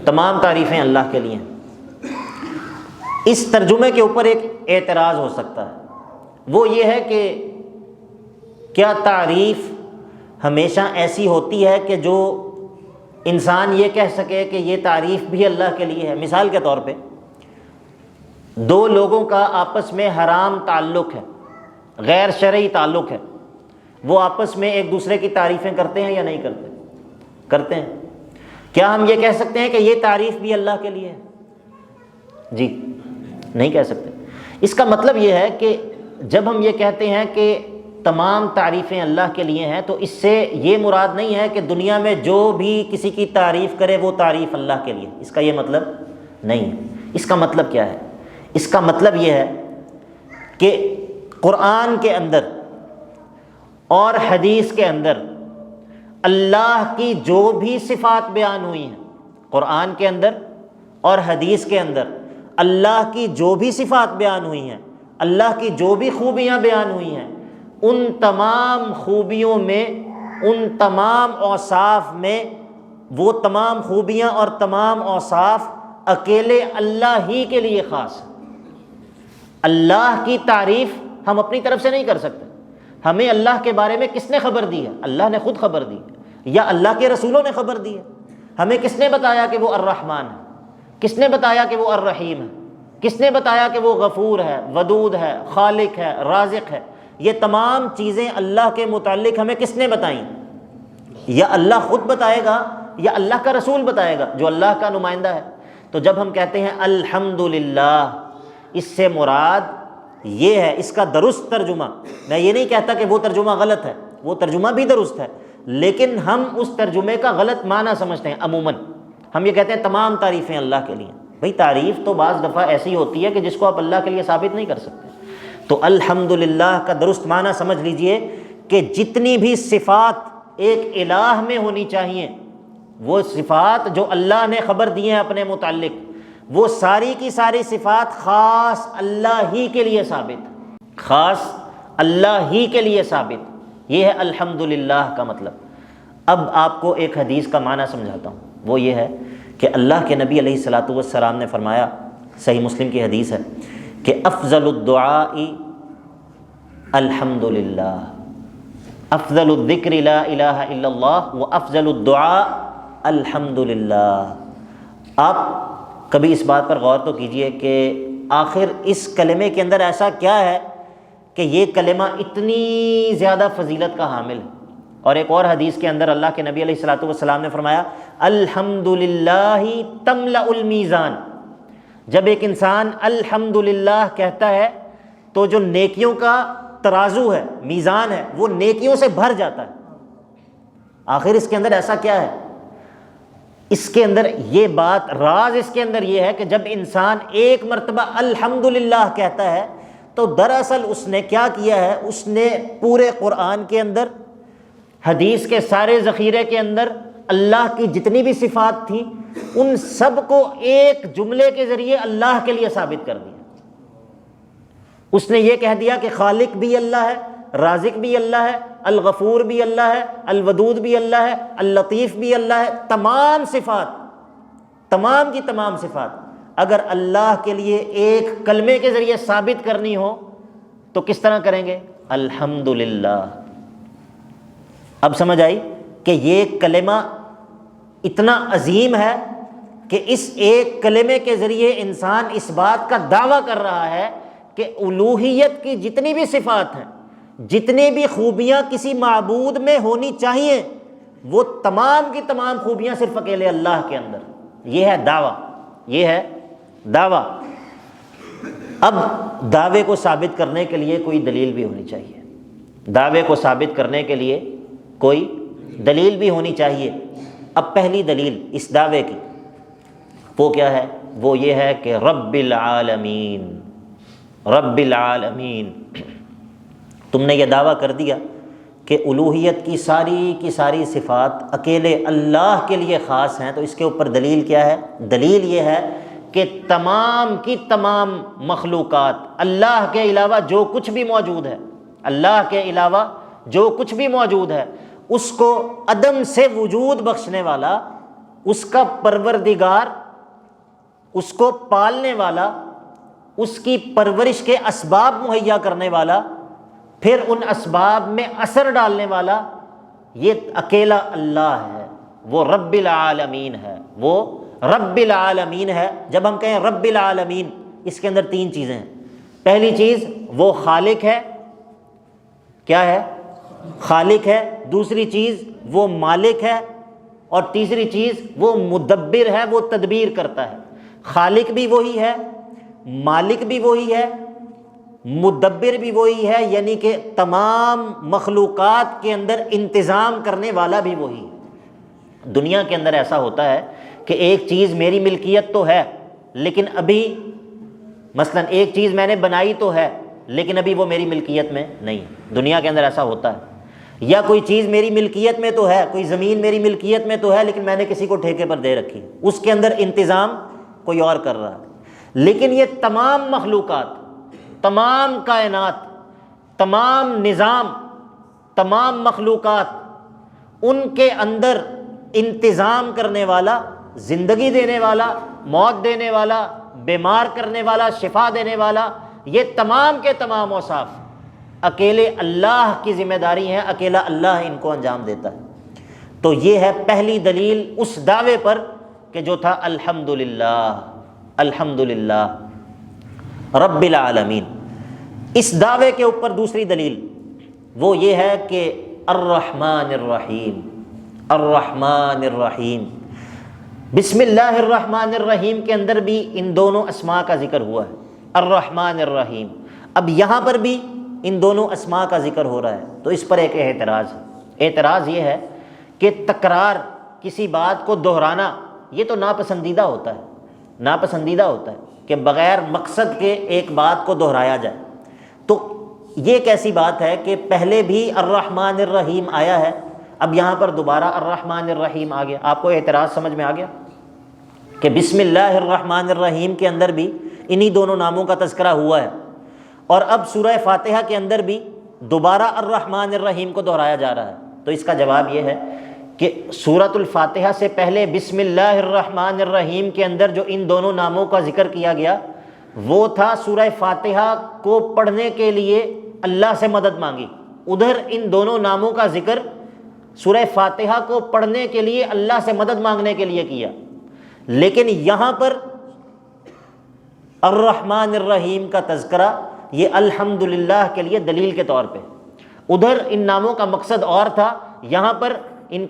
تمام تعریفیں اللہ کے لیے ہیں۔ اس ترجمے کے اوپر ایک اعتراض ہو سکتا ہے، وہ یہ ہے کہ کیا تعریف ہمیشہ ایسی ہوتی ہے کہ جو انسان یہ کہہ سکے کہ یہ تعریف بھی اللہ کے لیے ہے؟ مثال کے طور پہ دو لوگوں کا آپس میں حرام تعلق ہے، غیر شرعی تعلق ہے، وہ آپس میں ایک دوسرے کی تعریفیں کرتے ہیں یا نہیں کرتے؟ کرتے ہیں۔ کیا ہم یہ کہہ سکتے ہیں کہ یہ تعریف بھی اللہ کے لیے ہے؟ جی نہیں کہہ سکتے۔ اس کا مطلب یہ ہے کہ جب ہم یہ کہتے ہیں کہ تمام تعریفیں اللہ کے لیے ہیں، تو اس سے یہ مراد نہیں ہے کہ دنیا میں جو بھی کسی کی تعریف کرے وہ تعریف اللہ کے لیے، اس کا یہ مطلب نہیں ہے۔ اس کا مطلب کیا ہے؟ اس کا مطلب یہ ہے کہ قرآن کے اندر اور حدیث کے اندر اللہ کی جو بھی صفات بیان ہوئی ہیں، قرآن کے اندر اور حدیث کے اندر اللہ کی جو بھی صفات بیان ہوئی ہیں، اللہ کی جو بھی خوبیاں بیان ہوئی ہیں، ان تمام خوبیوں میں، ان تمام اوصاف میں، وہ تمام خوبیاں اور تمام اوصاف اکیلے اللہ ہی کے لیے خاص ہیں۔ اللہ کی تعریف ہم اپنی طرف سے نہیں کر سکتے۔ ہمیں اللہ کے بارے میں کس نے خبر دی ہے؟ اللہ نے خود خبر دی ہے، یا اللہ کے رسولوں نے خبر دی ہے۔ ہمیں کس نے بتایا کہ وہ الرحمن ہے؟ کس نے بتایا کہ وہ الرحیم ہے؟ کس نے بتایا کہ وہ غفور ہے، ودود ہے، خالق ہے، رازق ہے؟ یہ تمام چیزیں اللہ کے متعلق ہمیں کس نے بتائیں؟ یا اللہ خود بتائے گا یا اللہ کا رسول بتائے گا جو اللہ کا نمائندہ ہے۔ تو جب ہم کہتے ہیں الحمدللہ، اس سے مراد یہ ہے، اس کا درست ترجمہ، میں یہ نہیں کہتا کہ وہ ترجمہ غلط ہے، وہ ترجمہ بھی درست ہے، لیکن ہم اس ترجمے کا غلط معنی سمجھتے ہیں۔ عموماً ہم یہ کہتے ہیں تمام تعریفیں اللہ کے لیے۔ بھئی تعریف تو بعض دفعہ ایسی ہوتی ہے کہ جس کو آپ اللہ کے لیے ثابت نہیں کر سکتے۔ تو الحمدللہ کا درست معنی سمجھ لیجئے کہ جتنی بھی صفات ایک الہ میں ہونی چاہیے، وہ صفات جو اللہ نے خبر دی ہیں اپنے متعلق، وہ ساری کی ساری صفات خاص اللہ ہی کے لیے ثابت، خاص اللہ ہی کے لیے ثابت۔ یہ ہے الحمدللہ کا مطلب۔ اب آپ کو ایک حدیث کا معنی سمجھاتا ہوں، وہ یہ ہے کہ اللہ کے نبی علیہ الصلاۃ والسلام نے فرمایا، صحیح مسلم کی حدیث ہے، کہ افضل الدعاء الحمدللہ، افضل الذکر لا الہ الا اللہ، وافضل الدعاء الحمدللہ۔ آپ کبھی اس بات پر غور تو کیجئے کہ آخر اس کلمے کے اندر ایسا کیا ہے کہ یہ کلمہ اتنی زیادہ فضیلت کا حامل ہے۔ اور ایک اور حدیث کے اندر اللہ کے نبی علیہ الصلوۃ والسلام نے فرمایا الحمدللہ تملأ المیزان۔ جب ایک انسان الحمدللہ کہتا ہے تو جو نیکیوں کا ترازو ہے، میزان ہے، وہ نیکیوں سے بھر جاتا ہے۔ آخر اس کے اندر ایسا کیا ہے؟ اس کے اندر یہ بات، راز اس کے اندر یہ ہے کہ جب انسان ایک مرتبہ الحمدللہ کہتا ہے تو دراصل اس نے کیا کیا ہے؟ اس نے پورے قرآن کے اندر، حدیث کے سارے ذخیرے کے اندر اللہ کی جتنی بھی صفات تھیں ان سب کو ایک جملے کے ذریعے اللہ کے لیے ثابت کر دیا۔ اس نے یہ کہہ دیا کہ خالق بھی اللہ ہے، رازق بھی اللہ ہے، الغفور بھی اللہ ہے، الودود بھی اللہ ہے، اللطیف بھی اللہ ہے۔ تمام صفات، تمام کی تمام صفات اگر اللہ کے لیے ایک کلمے کے ذریعے ثابت کرنی ہو تو کس طرح کریں گے؟ الحمدللہ۔ اب سمجھ آئی کہ یہ کلمہ اتنا عظیم ہے کہ اس ایک کلمے کے ذریعے انسان اس بات کا دعویٰ کر رہا ہے کہ الوہیت کی جتنی بھی صفات ہیں، جتنی بھی خوبیاں کسی معبود میں ہونی چاہیے، وہ تمام کی تمام خوبیاں صرف اکیلے اللہ کے اندر۔ یہ ہے دعویٰ، یہ ہے دعویٰ۔ اب دعوے کو ثابت کرنے کے لیے کوئی دلیل بھی ہونی چاہیے، دعوے کو ثابت کرنے کے لیے کوئی دلیل بھی ہونی چاہیے۔ اب پہلی دلیل اس دعوے کی وہ کیا ہے؟ وہ یہ ہے کہ رب العالمین، رب العالمین۔ تم نے یہ دعویٰ کر دیا کہ الوہیت کی ساری صفات اکیلے اللہ کے لیے خاص ہیں، تو اس کے اوپر دلیل کیا ہے؟ دلیل یہ ہے کہ تمام کی تمام مخلوقات، اللہ کے علاوہ جو کچھ بھی موجود ہے، اللہ کے علاوہ جو کچھ بھی موجود ہے، اس کو عدم سے وجود بخشنے والا، اس کا پروردگار، اس کو پالنے والا، اس کی پرورش کے اسباب مہیا کرنے والا، پھر ان اسباب میں اثر ڈالنے والا، یہ اکیلا اللہ ہے، وہ رب العالمین ہے، وہ رب العالمین ہے۔ جب ہم کہیں رب العالمین، اس کے اندر تین چیزیں ہیں۔ پہلی چیز وہ خالق ہے، کیا ہے؟ خالق ہے۔ دوسری چیز وہ مالک ہے، اور تیسری چیز وہ مدبر ہے، وہ تدبیر کرتا ہے۔ خالق بھی وہی ہے، مالک بھی وہی ہے، مدبر بھی وہی ہے، یعنی کہ تمام مخلوقات کے اندر انتظام کرنے والا بھی وہی ہے۔ دنیا کے اندر ایسا ہوتا ہے کہ ایک چیز میری ملکیت تو ہے، لیکن ابھی مثلا ایک چیز میں نے بنائی تو ہے، لیکن ابھی وہ میری ملکیت میں نہیں۔ دنیا کے اندر ایسا ہوتا ہے۔ یا کوئی چیز میری ملکیت میں تو ہے، کوئی زمین میری ملکیت میں تو ہے، لیکن میں نے کسی کو ٹھیکے پر دے رکھی، اس کے اندر انتظام کوئی اور کر رہا ہے۔ لیکن یہ تمام مخلوقات، تمام کائنات، تمام نظام، تمام مخلوقات، ان کے اندر انتظام کرنے والا، زندگی دینے والا، موت دینے والا، بیمار کرنے والا، شفا دینے والا، یہ تمام کے تمام اوصاف اکیلے اللہ کی ذمہ داری ہیں، اکیلا اللہ ان کو انجام دیتا ہے۔ تو یہ ہے پہلی دلیل اس دعوے پر کہ جو تھا الحمدللہ، الحمدللہ رب العالمین۔ اس دعوے کے اوپر دوسری دلیل وہ یہ ہے کہ الرحمن الرحیم، الرحمن الرحیم۔ بسم اللہ الرحمن الرحیم کے اندر بھی ان دونوں اسماء کا ذکر ہوا ہے، الرحمن الرحیم۔ اب یہاں پر بھی ان دونوں اسماء کا ذکر ہو رہا ہے، تو اس پر ایک اعتراض ہے۔ اعتراض یہ ہے کہ تکرار، کسی بات کو دہرانا، یہ تو ناپسندیدہ ہوتا ہے، ناپسندیدہ ہوتا ہے کہ بغیر مقصد کے ایک بات کو دہرایا جائے۔ تو یہ کیسی بات ہے کہ پہلے بھی الرحمن الرحیم آیا ہے، اب یہاں پر دوبارہ الرحمن الرحیم آ گیا؟ آپ کو اعتراض سمجھ میں آ گیا کہ بسم اللہ الرحمن الرحیم کے اندر بھی انہی دونوں ناموں کا تذکرہ ہوا ہے، اور اب سورہ فاتحہ کے اندر بھی دوبارہ الرحمن الرحیم کو دہرایا جا رہا ہے۔ تو اس کا جواب یہ ہے کہ سورۃ الفاتحہ سے پہلے بسم اللہ الرحمن الرحیم کے اندر جو ان دونوں ناموں کا ذکر کیا گیا، وہ تھا سورہ فاتحہ کو پڑھنے کے لیے اللہ سے مدد مانگی۔ ادھر ان دونوں ناموں کا ذکر سورہ فاتحہ کو پڑھنے کے لیے اللہ سے مدد مانگنے کے لیے کیا، لیکن یہاں پر الرحمن الرحیم کا تذکرہ یہ الحمدللہ کے لیے دلیل کے طور پہ۔ ادھر ان ناموں کا مقصد اور تھا، یہاں پر ان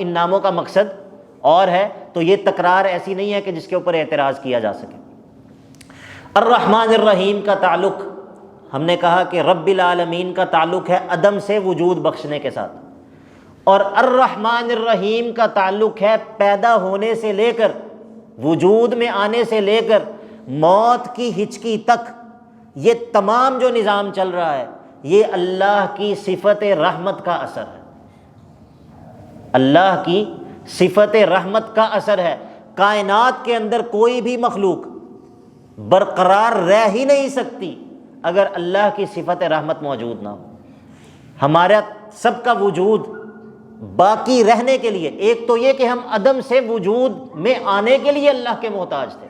ناموں کا مقصد اور ہے، تو یہ تکرار ایسی نہیں ہے کہ جس کے اوپر اعتراض کیا جا سکے۔ الرحمن الرحیم کا تعلق ہم نے کہا کہ رب العالمین کا تعلق ہے عدم سے وجود بخشنے کے ساتھ، اور الرحمن الرحیم کا تعلق ہے پیدا ہونے سے لے کر، وجود میں آنے سے لے کر موت کی ہچکی تک، یہ تمام جو نظام چل رہا ہے یہ اللہ کی صفت رحمت کا اثر ہے، اللہ کی صفت رحمت کا اثر ہے۔ کائنات کے اندر کوئی بھی مخلوق برقرار رہ ہی نہیں سکتی اگر اللہ کی صفت رحمت موجود نہ ہو۔ ہمارا سب کا وجود باقی رہنے کے لیے، ایک تو یہ کہ ہم عدم سے وجود میں آنے کے لیے اللہ کے محتاج تھے،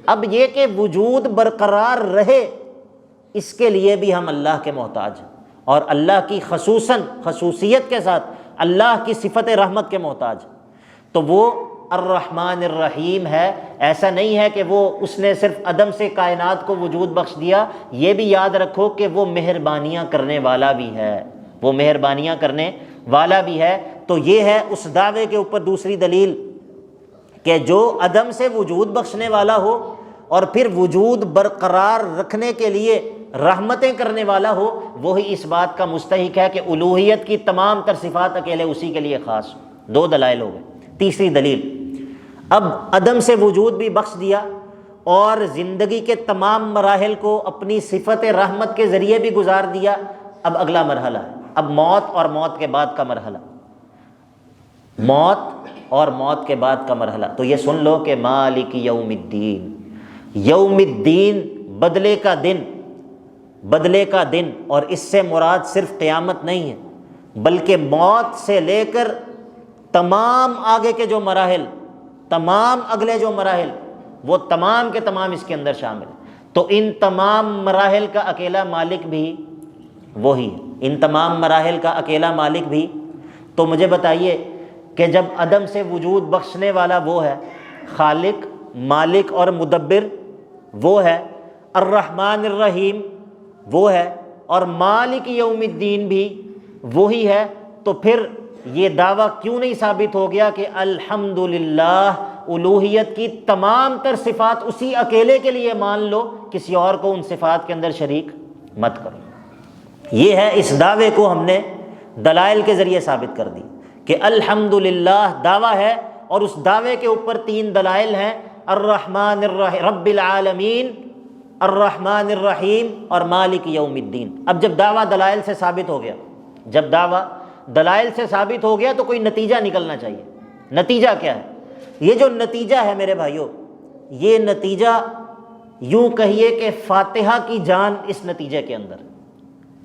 اب یہ کہ وجود برقرار رہے اس کے لیے بھی ہم اللہ کے محتاج ہیں، اور اللہ کی خصوصیت کے ساتھ اللہ کی صفت رحمت کے محتاج۔ تو وہ الرحمن الرحیم ہے، ایسا نہیں ہے کہ وہ اس نے صرف عدم سے کائنات کو وجود بخش دیا، یہ بھی یاد رکھو کہ وہ مہربانیاں کرنے والا بھی ہے، وہ مہربانیاں کرنے والا بھی ہے۔ تو یہ ہے اس دعوے کے اوپر دوسری دلیل کہ جو عدم سے وجود بخشنے والا ہو اور پھر وجود برقرار رکھنے کے لیے رحمتیں کرنے والا ہو، وہی اس بات کا مستحق ہے کہ الوہیت کی تمام تر صفات اکیلے اسی کے لیے خاص ہو۔ دو دلائل ہو گئے۔ تیسری دلیل اب عدم سے وجود بھی بخش دیا اور زندگی کے تمام مراحل کو اپنی صفت رحمت کے ذریعے بھی گزار دیا۔ اب اگلا مرحلہ ہے، اب موت اور موت کے بعد کا مرحلہ، موت اور موت کے بعد کا مرحلہ۔ تو یہ سن لو کہ مالک یوم الدین، یوم الدین بدلے کا دن، بدلے کا دن، اور اس سے مراد صرف قیامت نہیں ہے بلکہ موت سے لے کر تمام آگے کے جو مراحل، تمام اگلے جو مراحل، وہ تمام کے تمام اس کے اندر شامل ہیں۔ تو ان تمام مراحل کا اکیلا مالک بھی وہی ہے، ان تمام مراحل کا اکیلا مالک بھی۔ تو مجھے بتائیے کہ جب عدم سے وجود بخشنے والا وہ ہے، خالق، مالک اور مدبر وہ ہے، الرحمن الرحیم وہ ہے، اور مالک یوم الدین بھی وہی ہے، تو پھر یہ دعویٰ کیوں نہیں ثابت ہو گیا کہ الحمدللہ الوہیت کی تمام تر صفات اسی اکیلے کے لیے مان لو، کسی اور کو ان صفات کے اندر شریک مت کرو۔ یہ ہے، اس دعوے کو ہم نے دلائل کے ذریعے ثابت کر دی کہ الحمدللہ دعویٰ ہے، اور اس دعوے کے اوپر 3 دلائل ہیں، الرحمن الرحیم رب العالمین، الرحمن الرحیم اور مالک یوم الدین۔ اب جب دعویٰ دلائل سے ثابت ہو گیا، جب دعویٰ دلائل سے ثابت ہو گیا تو کوئی نتیجہ نکلنا چاہیے۔ نتیجہ کیا ہے؟ یہ جو نتیجہ ہے میرے بھائیوں، یہ نتیجہ یوں کہیے کہ فاتحہ کی جان اس نتیجے کے اندر،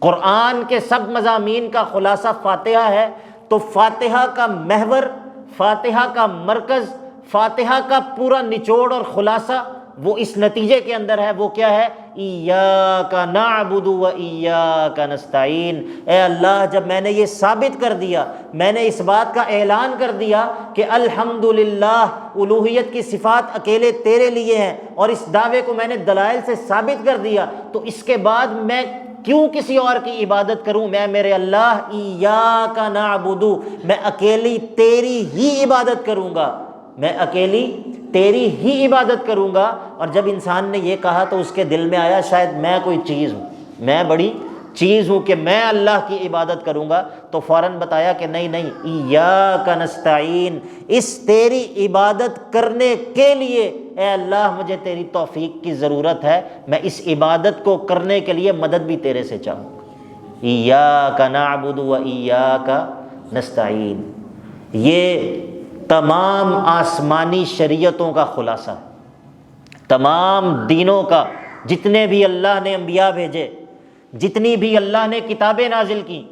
قرآن کے سب مضامین کا خلاصہ فاتحہ ہے، تو فاتحہ کا محور، فاتحہ کا مرکز، فاتحہ کا پورا نچوڑ اور خلاصہ وہ اس نتیجے کے اندر ہے۔ وہ کیا ہے؟ ایاک نعبد و ایاک نستعین۔ اے اللہ، جب میں نے یہ ثابت کر دیا، میں نے اس بات کا اعلان کر دیا کہ الحمدللہ الوہیت کی صفات اکیلے تیرے لیے ہیں، اور اس دعوے کو میں نے دلائل سے ثابت کر دیا، تو اس کے بعد میں کیوں کسی اور کی عبادت کروں؟ میں میرے اللہ ایاک نعبد، میں اکیلی تیری ہی عبادت کروں گا، میں اکیلی تیری ہی عبادت کروں گا۔ اور جب انسان نے یہ کہا تو اس کے دل میں آیا شاید میں کوئی چیز ہوں، میں بڑی چیز ہوں کہ میں اللہ کی عبادت کروں گا، تو فوراً بتایا کہ نہیں نہیں، ایاک نستعین، اس تیری عبادت کرنے کے لیے اے اللہ مجھے تیری توفیق کی ضرورت ہے، میں اس عبادت کو کرنے کے لیے مدد بھی تیرے سے چاہوں گا۔ ایاک نعبد و ایاک نستعین، یہ تمام آسمانی شریعتوں کا خلاصہ ہے، تمام دینوں کا، جتنے بھی اللہ نے انبیاء بھیجے، جتنی بھی اللہ نے کتابیں نازل کی،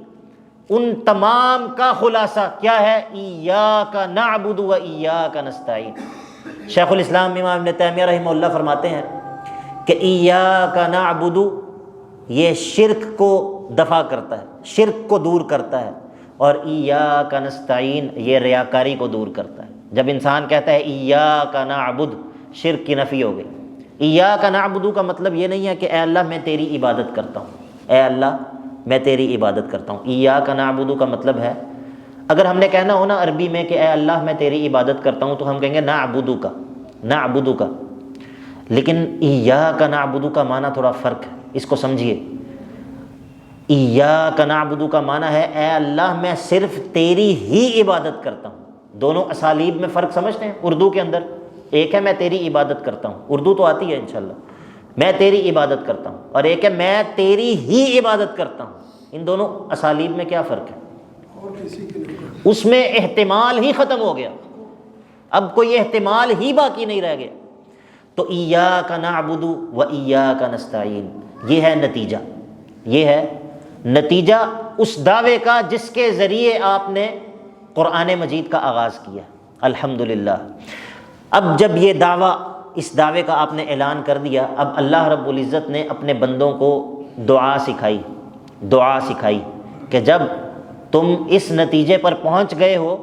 ان تمام کا خلاصہ کیا ہے؟ ایاک نعبد و ایاک نستعین۔ شیخ الاسلام امام ابن تیمیہ رحمہ اللہ فرماتے ہیں کہ ایاک نعبد یہ شرک کو دفع کرتا ہے، شرک کو دور کرتا ہے، اور ایاک نستعین یہ ریاکاری کو دور کرتا ہے۔ جب انسان کہتا ہے ایاک نعبد، شرک کی نفی ہو گئی۔ ایاک نعبد کا مطلب یہ نہیں ہے کہ اے اللہ میں تیری عبادت کرتا ہوں، اے اللہ میں تیری عبادت کرتا ہوں۔ ایاک نعبد کا مطلب ہے، اگر ہم نے کہنا ہو نا عربی میں کہ اے اللہ میں تیری عبادت کرتا ہوں، تو ہم کہیں گے نعبدک، نعبدک، لیکن ایاک نعبد کا معنی تھوڑا فرق ہے، اس کو سمجھیے۔ ایاک نعبد کا معنی ہے اے اللہ میں صرف تیری ہی عبادت کرتا ہوں۔ دونوں اسالیب میں فرق سمجھتے ہیں اردو کے اندر؟ ایک ہے میں تیری عبادت کرتا ہوں، اردو تو آتی ہے انشاءاللہ، میں تیری عبادت کرتا ہوں، اور ایک ہے میں تیری ہی عبادت کرتا ہوں۔ ان دونوں اسالیب میں کیا فرق ہے؟ اس میں احتمال ہی ختم ہو گیا، اب کوئی احتمال ہی باقی نہیں رہ گیا۔ تو ایاک نعبد و ایاک نستعین، یہ ہے نتیجہ، یہ ہے نتیجہ اس دعوے کا جس کے ذریعے آپ نے قرآن مجید کا آغاز کیا، الحمدللہ۔ اب جب یہ دعویٰ، اس دعوے کا آپ نے اعلان کر دیا، اب اللہ رب العزت نے اپنے بندوں کو دعا سکھائی، دعا سکھائی کہ جب تم اس نتیجے پر پہنچ گئے ہو،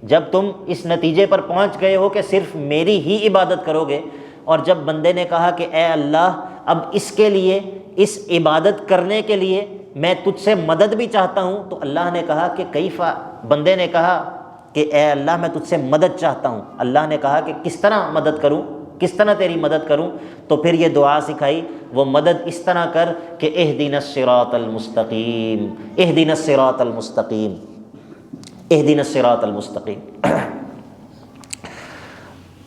جب تم اس نتیجے پر پہنچ گئے ہو کہ صرف میری ہی عبادت کرو گے، اور جب بندے نے کہا کہ اے اللہ اب اس کے لیے، اس عبادت کرنے کے لیے میں تجھ سے مدد بھی چاہتا ہوں، تو اللہ نے کہا کہ کیفا، بندے نے کہا کہ اے اللہ میں تجھ سے مدد چاہتا ہوں، اللہ نے کہا کہ کس طرح مدد کروں، کس طرح تیری مدد کروں؟ تو پھر یہ دعا سکھائی، وہ مدد اس طرح کر کہ اہدنا الصراط المستقیم، اہدنا الصراط المستقیم، اہدنا الصراط المستقیم۔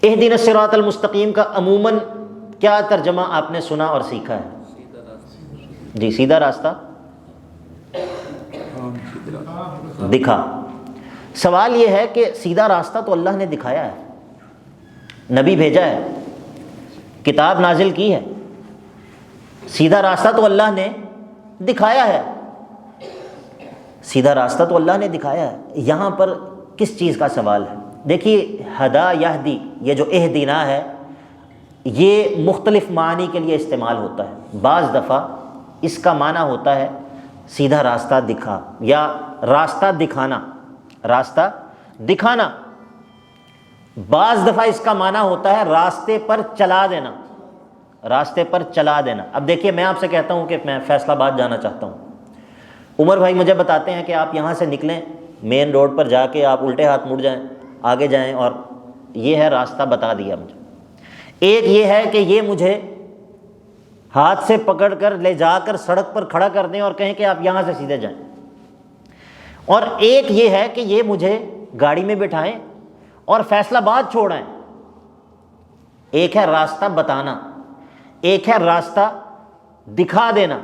اہدنا الصراط المستقیم کا عموماً کیا ترجمہ آپ نے سنا اور سیکھا ہے؟ جی سیدھا راستہ دکھا۔ سوال یہ ہے کہ سیدھا راستہ تو اللہ نے دکھایا ہے، نبی بھیجا ہے، کتاب نازل کی ہے، سیدھا راستہ تو اللہ نے دکھایا ہے، سیدھا راستہ تو اللہ نے دکھایا ہے۔ یہاں پر کس چیز کا سوال ہے؟ دیکھیے ہدا یہدی، یہ جو اہدنا ہے یہ مختلف معنی کے لیے استعمال ہوتا ہے۔ بعض دفعہ اس کا معنی ہوتا ہے سیدھا راستہ دکھا یا راستہ دکھانا، راستہ دکھانا۔ بعض دفعہ اس کا معنی ہوتا ہے راستے پر چلا دینا، راستے پر چلا دینا۔ اب دیکھیے میں آپ سے کہتا ہوں کہ میں فیصل آباد جانا چاہتا ہوں، عمر بھائی مجھے بتاتے ہیں کہ آپ یہاں سے نکلیں، مین روڈ پر جا کے آپ الٹے ہاتھ مڑ جائیں، آگے جائیں، اور یہ ہے راستہ بتا دیا مجھے۔ ایک یہ ہے کہ یہ مجھے ہاتھ سے پکڑ کر لے جا کر سڑک پر کھڑا کر دیں اور کہیں کہ آپ یہاں سے سیدھے جائیں، اور ایک یہ ہے کہ یہ مجھے گاڑی میں بٹھائیں اور فیصل آباد چھوڑیں۔ ایک ہے راستہ بتانا، ایک ہے راستہ دکھا دینا،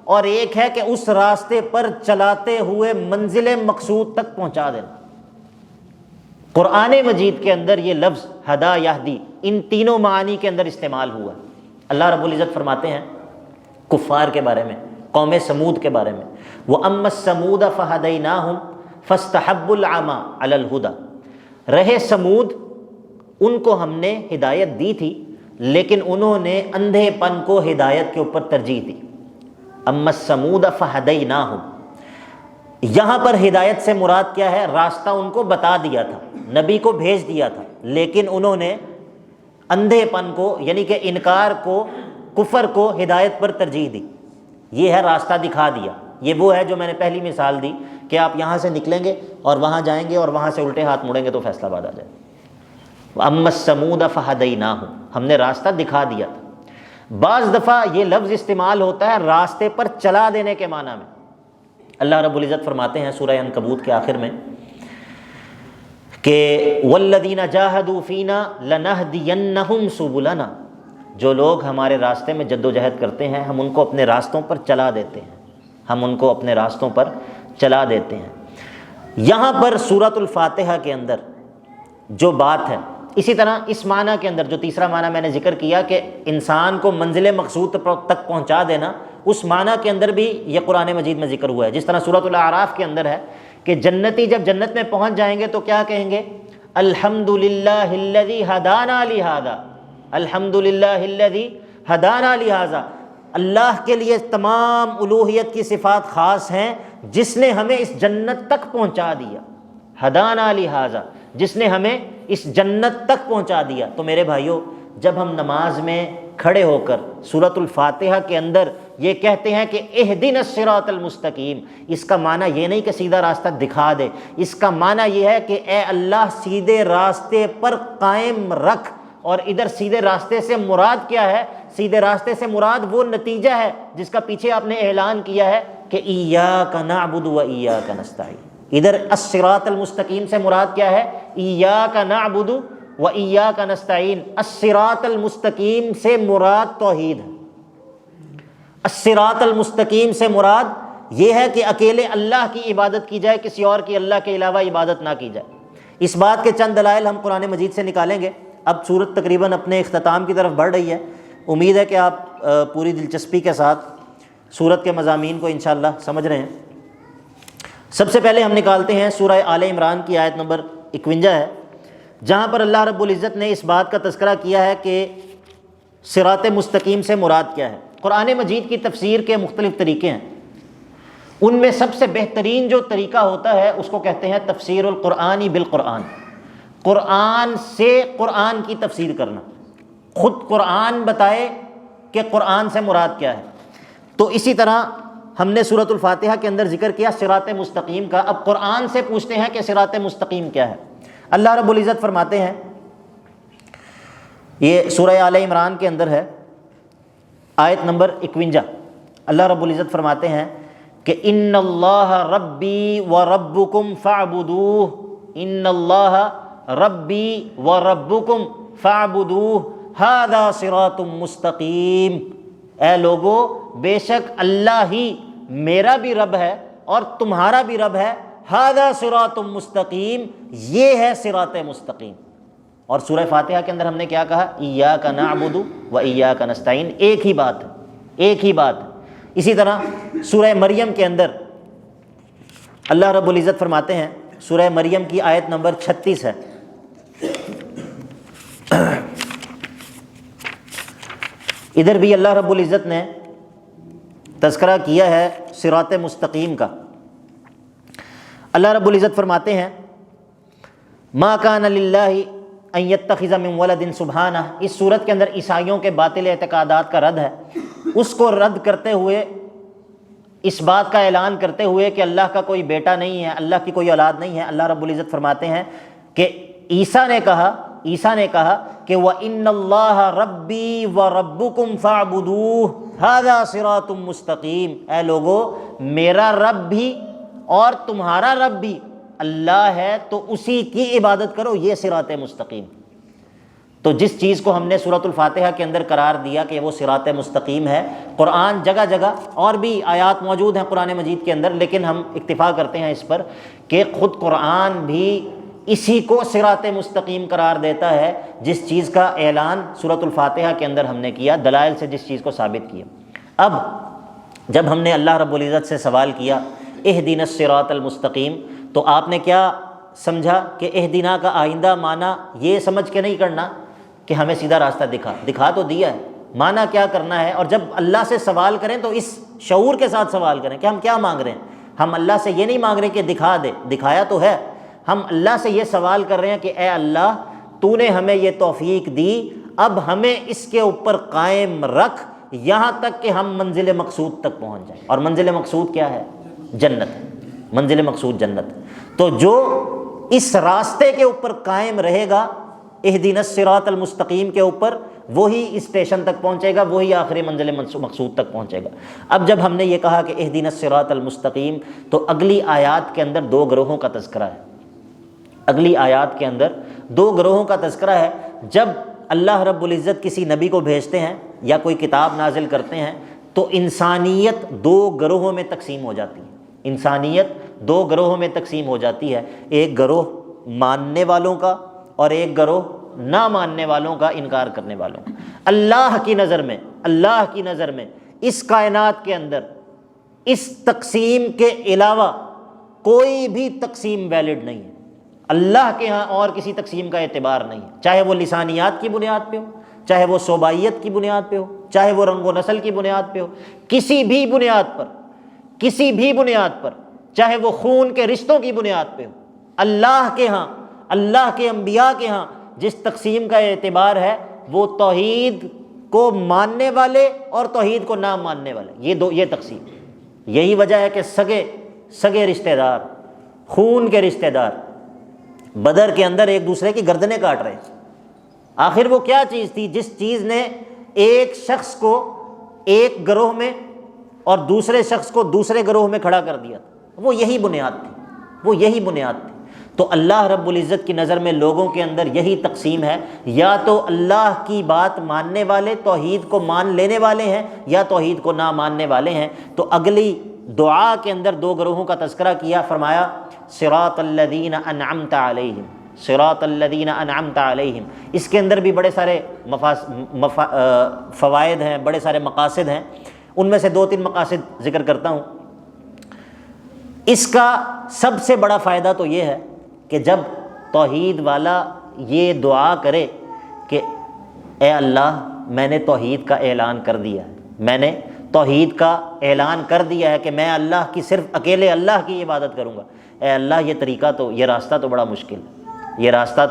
اور ایک ہے کہ اس راستے پر چلاتے ہوئے منزل مقصود تک پہنچا دینا۔ قرآن مجید کے اندر یہ لفظ ہدا یہدی ان تینوں معانی کے اندر استعمال ہوا ہے۔ اللہ رب العزت فرماتے ہیں کفار کے بارے میں، قوم سمود کے بارے میں، وَأَمَّا السَّمُودَ فَهَدَيْنَاهُمْ فَاسْتَحَبُّوا الْعَمَى عَلَى الْهُدَى۔ رہے سمود، ان کو ہم نے ہدایت دی تھی لیکن انہوں نے اندھے پن کو ہدایت کے اوپر ترجیح دی۔ اما السمود فہدیناہم، یہاں پر ہدایت سے مراد کیا ہے؟ راستہ ان کو بتا دیا تھا، نبی کو بھیج دیا تھا، لیکن انہوں نے اندھے پن کو یعنی کہ انکار کو، کفر کو ہدایت پر ترجیح دی۔ یہ ہے راستہ دکھا دیا۔ یہ وہ ہے جو میں نے پہلی مثال دی کہ آپ یہاں سے نکلیں گے اور وہاں جائیں گے اور وہاں سے الٹے ہاتھ مڑیں گے تو فیصل آباد آ جائے۔ اما السمود فہدیناہم، ہم نے راستہ دکھا دیا تھا۔ بعض دفعہ یہ لفظ استعمال ہوتا ہے راستے پر چلا دینے کے معنی میں۔ اللہ رب العزت فرماتے ہیں سورہ عنکبوت کے آخر میں کہ والذین جاہدوا فینا لنہدینہم سبلنا، جو لوگ ہمارے راستے میں جد و جہد کرتے ہیں ہم ان کو اپنے راستوں پر چلا دیتے ہیں، ہم ان کو اپنے راستوں پر چلا دیتے ہیں۔ یہاں پر سورۃ الفاتحہ کے اندر جو بات ہے، اسی طرح اس معنی کے اندر جو تیسرا معنی میں نے ذکر کیا کہ انسان کو منزل مقصود تک پہنچا دینا، اس معنی کے اندر بھی یہ قرآن مجید میں ذکر ہوا ہے۔ جس طرح سورۃ الاعراف کے اندر ہے کہ جنتی جب جنت میں پہنچ جائیں گے تو کیا کہیں گے؟ الحمدللہ الذی ہدانا لہذا، الحمدللہ الذی ہدانا لہذا، اللہ کے لیے تمام الوہیت کی صفات خاص ہیں جس نے ہمیں اس جنت تک پہنچا دیا، ہدانا لہذا، جس نے ہمیں اس جنت تک پہنچا دیا۔ تو میرے بھائیوں، جب ہم نماز میں کھڑے ہو کر سورۃ الفاتحہ کے اندر یہ کہتے ہیں کہ اہدنا الصراط المستقیم، اس کا معنی یہ نہیں کہ سیدھا راستہ دکھا دے، اس کا معنی یہ ہے کہ اے اللہ سیدھے راستے پر قائم رکھ۔ اور ادھر سیدھے راستے سے مراد کیا ہے؟ سیدھے راستے سے مراد وہ نتیجہ ہے جس کا پیچھے آپ نے اعلان کیا ہے کہ ایاک نعبد و ایاک نستعین۔ ادھر الصراط المستقیم سے مراد کیا ہے؟ ایاک نعبد و ایاک نستعین۔ الصراط المستقیم سے مراد توحید ہے، الصراط المستقیم سے مراد یہ ہے کہ اکیلے اللہ کی عبادت کی جائے، کسی اور کی اللہ کے علاوہ عبادت نہ کی جائے۔ اس بات کے چند دلائل ہم قرآن مجید سے نکالیں گے۔ اب سورت تقریباً اپنے اختتام کی طرف بڑھ رہی ہے، امید ہے کہ آپ پوری دلچسپی کے ساتھ سورت کے مضامین کو انشاءاللہ سمجھ رہے ہیں۔ سب سے پہلے ہم نکالتے ہیں سورہ آل عمران کی آیت نمبر 51 ہے، جہاں پر اللہ رب العزت نے اس بات کا تذکرہ کیا ہے کہ صراط مستقیم سے مراد کیا ہے۔ قرآن مجید کی تفسیر کے مختلف طریقے ہیں، ان میں سب سے بہترین جو طریقہ ہوتا ہے اس کو کہتے ہیں تفسیر القرآن بالقرآن، قرآن سے قرآن کی تفسیر کرنا، خود قرآن بتائے کہ قرآن سے مراد کیا ہے۔ تو اسی طرح ہم نے سورۃ الفاتحہ کے اندر ذکر کیا صراط مستقیم کا، اب قرآن سے پوچھتے ہیں کہ صراط مستقیم کیا ہے۔ اللہ رب العزت فرماتے ہیں، یہ سورہ آل عمران کے اندر ہے، آیت نمبر 51، اللہ رب العزت فرماتے ہیں کہ ان اللہ ربی و ربکم فاعبدوہ، ان اللہ ربی و ربکم فاعبدوہ ھذا صراط مستقیم، اے لوگو بے شک اللہ ہی میرا بھی رب ہے اور تمہارا بھی رب ہے، ھذا صراط مستقیم، یہ ہے صراط مستقیم۔ اور سورہ فاتحہ کے اندر ہم نے کیا کہا؟ ایاک نعبد و ایاک نستعین، ایک ہی بات ہے، ایک ہی بات ہے۔ اسی طرح سورہ مریم کے اندر اللہ رب العزت فرماتے ہیں، سورہ مریم کی آیت نمبر 36 ہے، ادھر بھی اللہ رب العزت نے تذکرہ کیا ہے صراط مستقیم کا۔ اللہ رب العزت فرماتے ہیں ما کان للہ ان یتخذ من ولد سبحانہ، اس صورت کے اندر عیسائیوں کے باطل اعتقادات کا رد ہے، اس کو رد کرتے ہوئے، اس بات کا اعلان کرتے ہوئے کہ اللہ کا کوئی بیٹا نہیں ہے، اللہ کی کوئی اولاد نہیں ہے۔ اللہ رب العزت فرماتے ہیں کہ عیسیٰ نے کہا کہ وَإِنَّ اللَّهَ رَبِّي وَرَبُّكُمْ فَاعْبُدُوهُ ھَذَا صِرَاطٌ مُسْتَقِيم، اے لوگو میرا رب بھی اور تمہارا رب بھی اللہ ہے تو اسی کی عبادت کرو، یہ صراط مستقیم۔ تو جس چیز کو ہم نے سورۃ الفاتحہ کے اندر قرار دیا کہ وہ صراط مستقیم ہے، قرآن جگہ جگہ اور بھی آیات موجود ہیں قرآن مجید کے اندر، لیکن ہم اکتفا کرتے ہیں اس پر کہ خود قرآن بھی اسی کو صراط مستقیم قرار دیتا ہے، جس چیز کا اعلان سورۃ الفاتحہ کے اندر ہم نے کیا، دلائل سے جس چیز کو ثابت کیا۔ اب جب ہم نے اللہ رب العزت سے سوال کیا اہدنا الصراط المستقیم، تو آپ نے کیا سمجھا کہ اہدنا کا آئندہ معنی یہ سمجھ کے نہیں کرنا کہ ہمیں سیدھا راستہ دکھا تو دیا ہے، معنی کیا کرنا ہے، اور جب اللہ سے سوال کریں تو اس شعور کے ساتھ سوال کریں کہ ہم کیا مانگ رہے ہیں۔ ہم اللہ سے یہ نہیں مانگ رہے کہ دکھا دے، دکھایا تو ہے، ہم اللہ سے یہ سوال کر رہے ہیں کہ اے اللہ تو نے ہمیں یہ توفیق دی، اب ہمیں اس کے اوپر قائم رکھ یہاں تک کہ ہم منزل مقصود تک پہنچ جائیں۔ اور منزل مقصود کیا ہے؟ جنت، منزل مقصود جنت۔ تو جو اس راستے کے اوپر قائم رہے گا اہدنا الصراط المستقیم کے اوپر، وہی اسٹیشن تک پہنچے گا، وہی آخری منزل مقصود تک پہنچے گا۔ اب جب ہم نے یہ کہا کہ اہدنا الصراط المستقیم، تو اگلی آیات کے اندر دو گروہوں کا تذکرہ ہے، اگلی آیات کے اندر دو گروہوں کا تذکرہ ہے۔ جب اللہ رب العزت کسی نبی کو بھیجتے ہیں یا کوئی کتاب نازل کرتے ہیں تو انسانیت دو گروہوں میں تقسیم ہو جاتی ہے، انسانیت دو گروہوں میں تقسیم ہو جاتی ہے، ایک گروہ ماننے والوں کا اور ایک گروہ نہ ماننے والوں کا، انکار کرنے والوں کا۔ اللہ کی نظر میں اس کائنات کے اندر اس تقسیم کے علاوہ کوئی بھی تقسیم ویلڈ نہیں ہے، اللہ کے ہاں اور کسی تقسیم کا اعتبار نہیں ہے، چاہے وہ لسانیات کی بنیاد پہ ہو، چاہے وہ صوبائیت کی بنیاد پہ ہو، چاہے وہ رنگ و نسل کی بنیاد پہ ہو، کسی بھی بنیاد پر، چاہے وہ خون کے رشتوں کی بنیاد پہ ہو، اللہ کے ہاں، اللہ کے انبیاء کے ہاں جس تقسیم کا اعتبار ہے وہ توحید کو ماننے والے اور توحید کو نہ ماننے والے، یہ تقسیم۔ یہی وجہ ہے کہ سگے رشتہ دار، خون کے رشتہ دار بدر کے اندر ایک دوسرے کی گردنیں کاٹ رہے ہیں۔ آخر وہ کیا چیز تھی جس چیز نے ایک شخص کو ایک گروہ میں اور دوسرے شخص کو دوسرے گروہ میں کھڑا کر دیا تھا؟ وہ یہی بنیاد تھی۔ تو اللہ رب العزت کی نظر میں لوگوں کے اندر یہی تقسیم ہے، یا تو اللہ کی بات ماننے والے توحید کو مان لینے والے ہیں یا توحید کو نہ ماننے والے ہیں۔ تو اگلی دعا کے اندر دو گروہوں کا تذکرہ کیا، فرمایا صراط الذین انعمت علیہم، صراط الذین انعمت علیہم۔ اس کے اندر بھی بڑے سارے فوائد ہیں، بڑے سارے مقاصد ہیں، ان میں سے دو تین مقاصد ذکر کرتا ہوں۔ اس کا سب سے بڑا فائدہ تو یہ ہے کہ جب توحید والا یہ دعا کرے کہ اے اللہ میں نے توحید کا اعلان کر دیا ہے، میں نے توحید کا اعلان کر دیا ہے کہ میں اللہ کی، صرف اکیلے اللہ کی عبادت کروں گا، اے اللہ یہ راستہ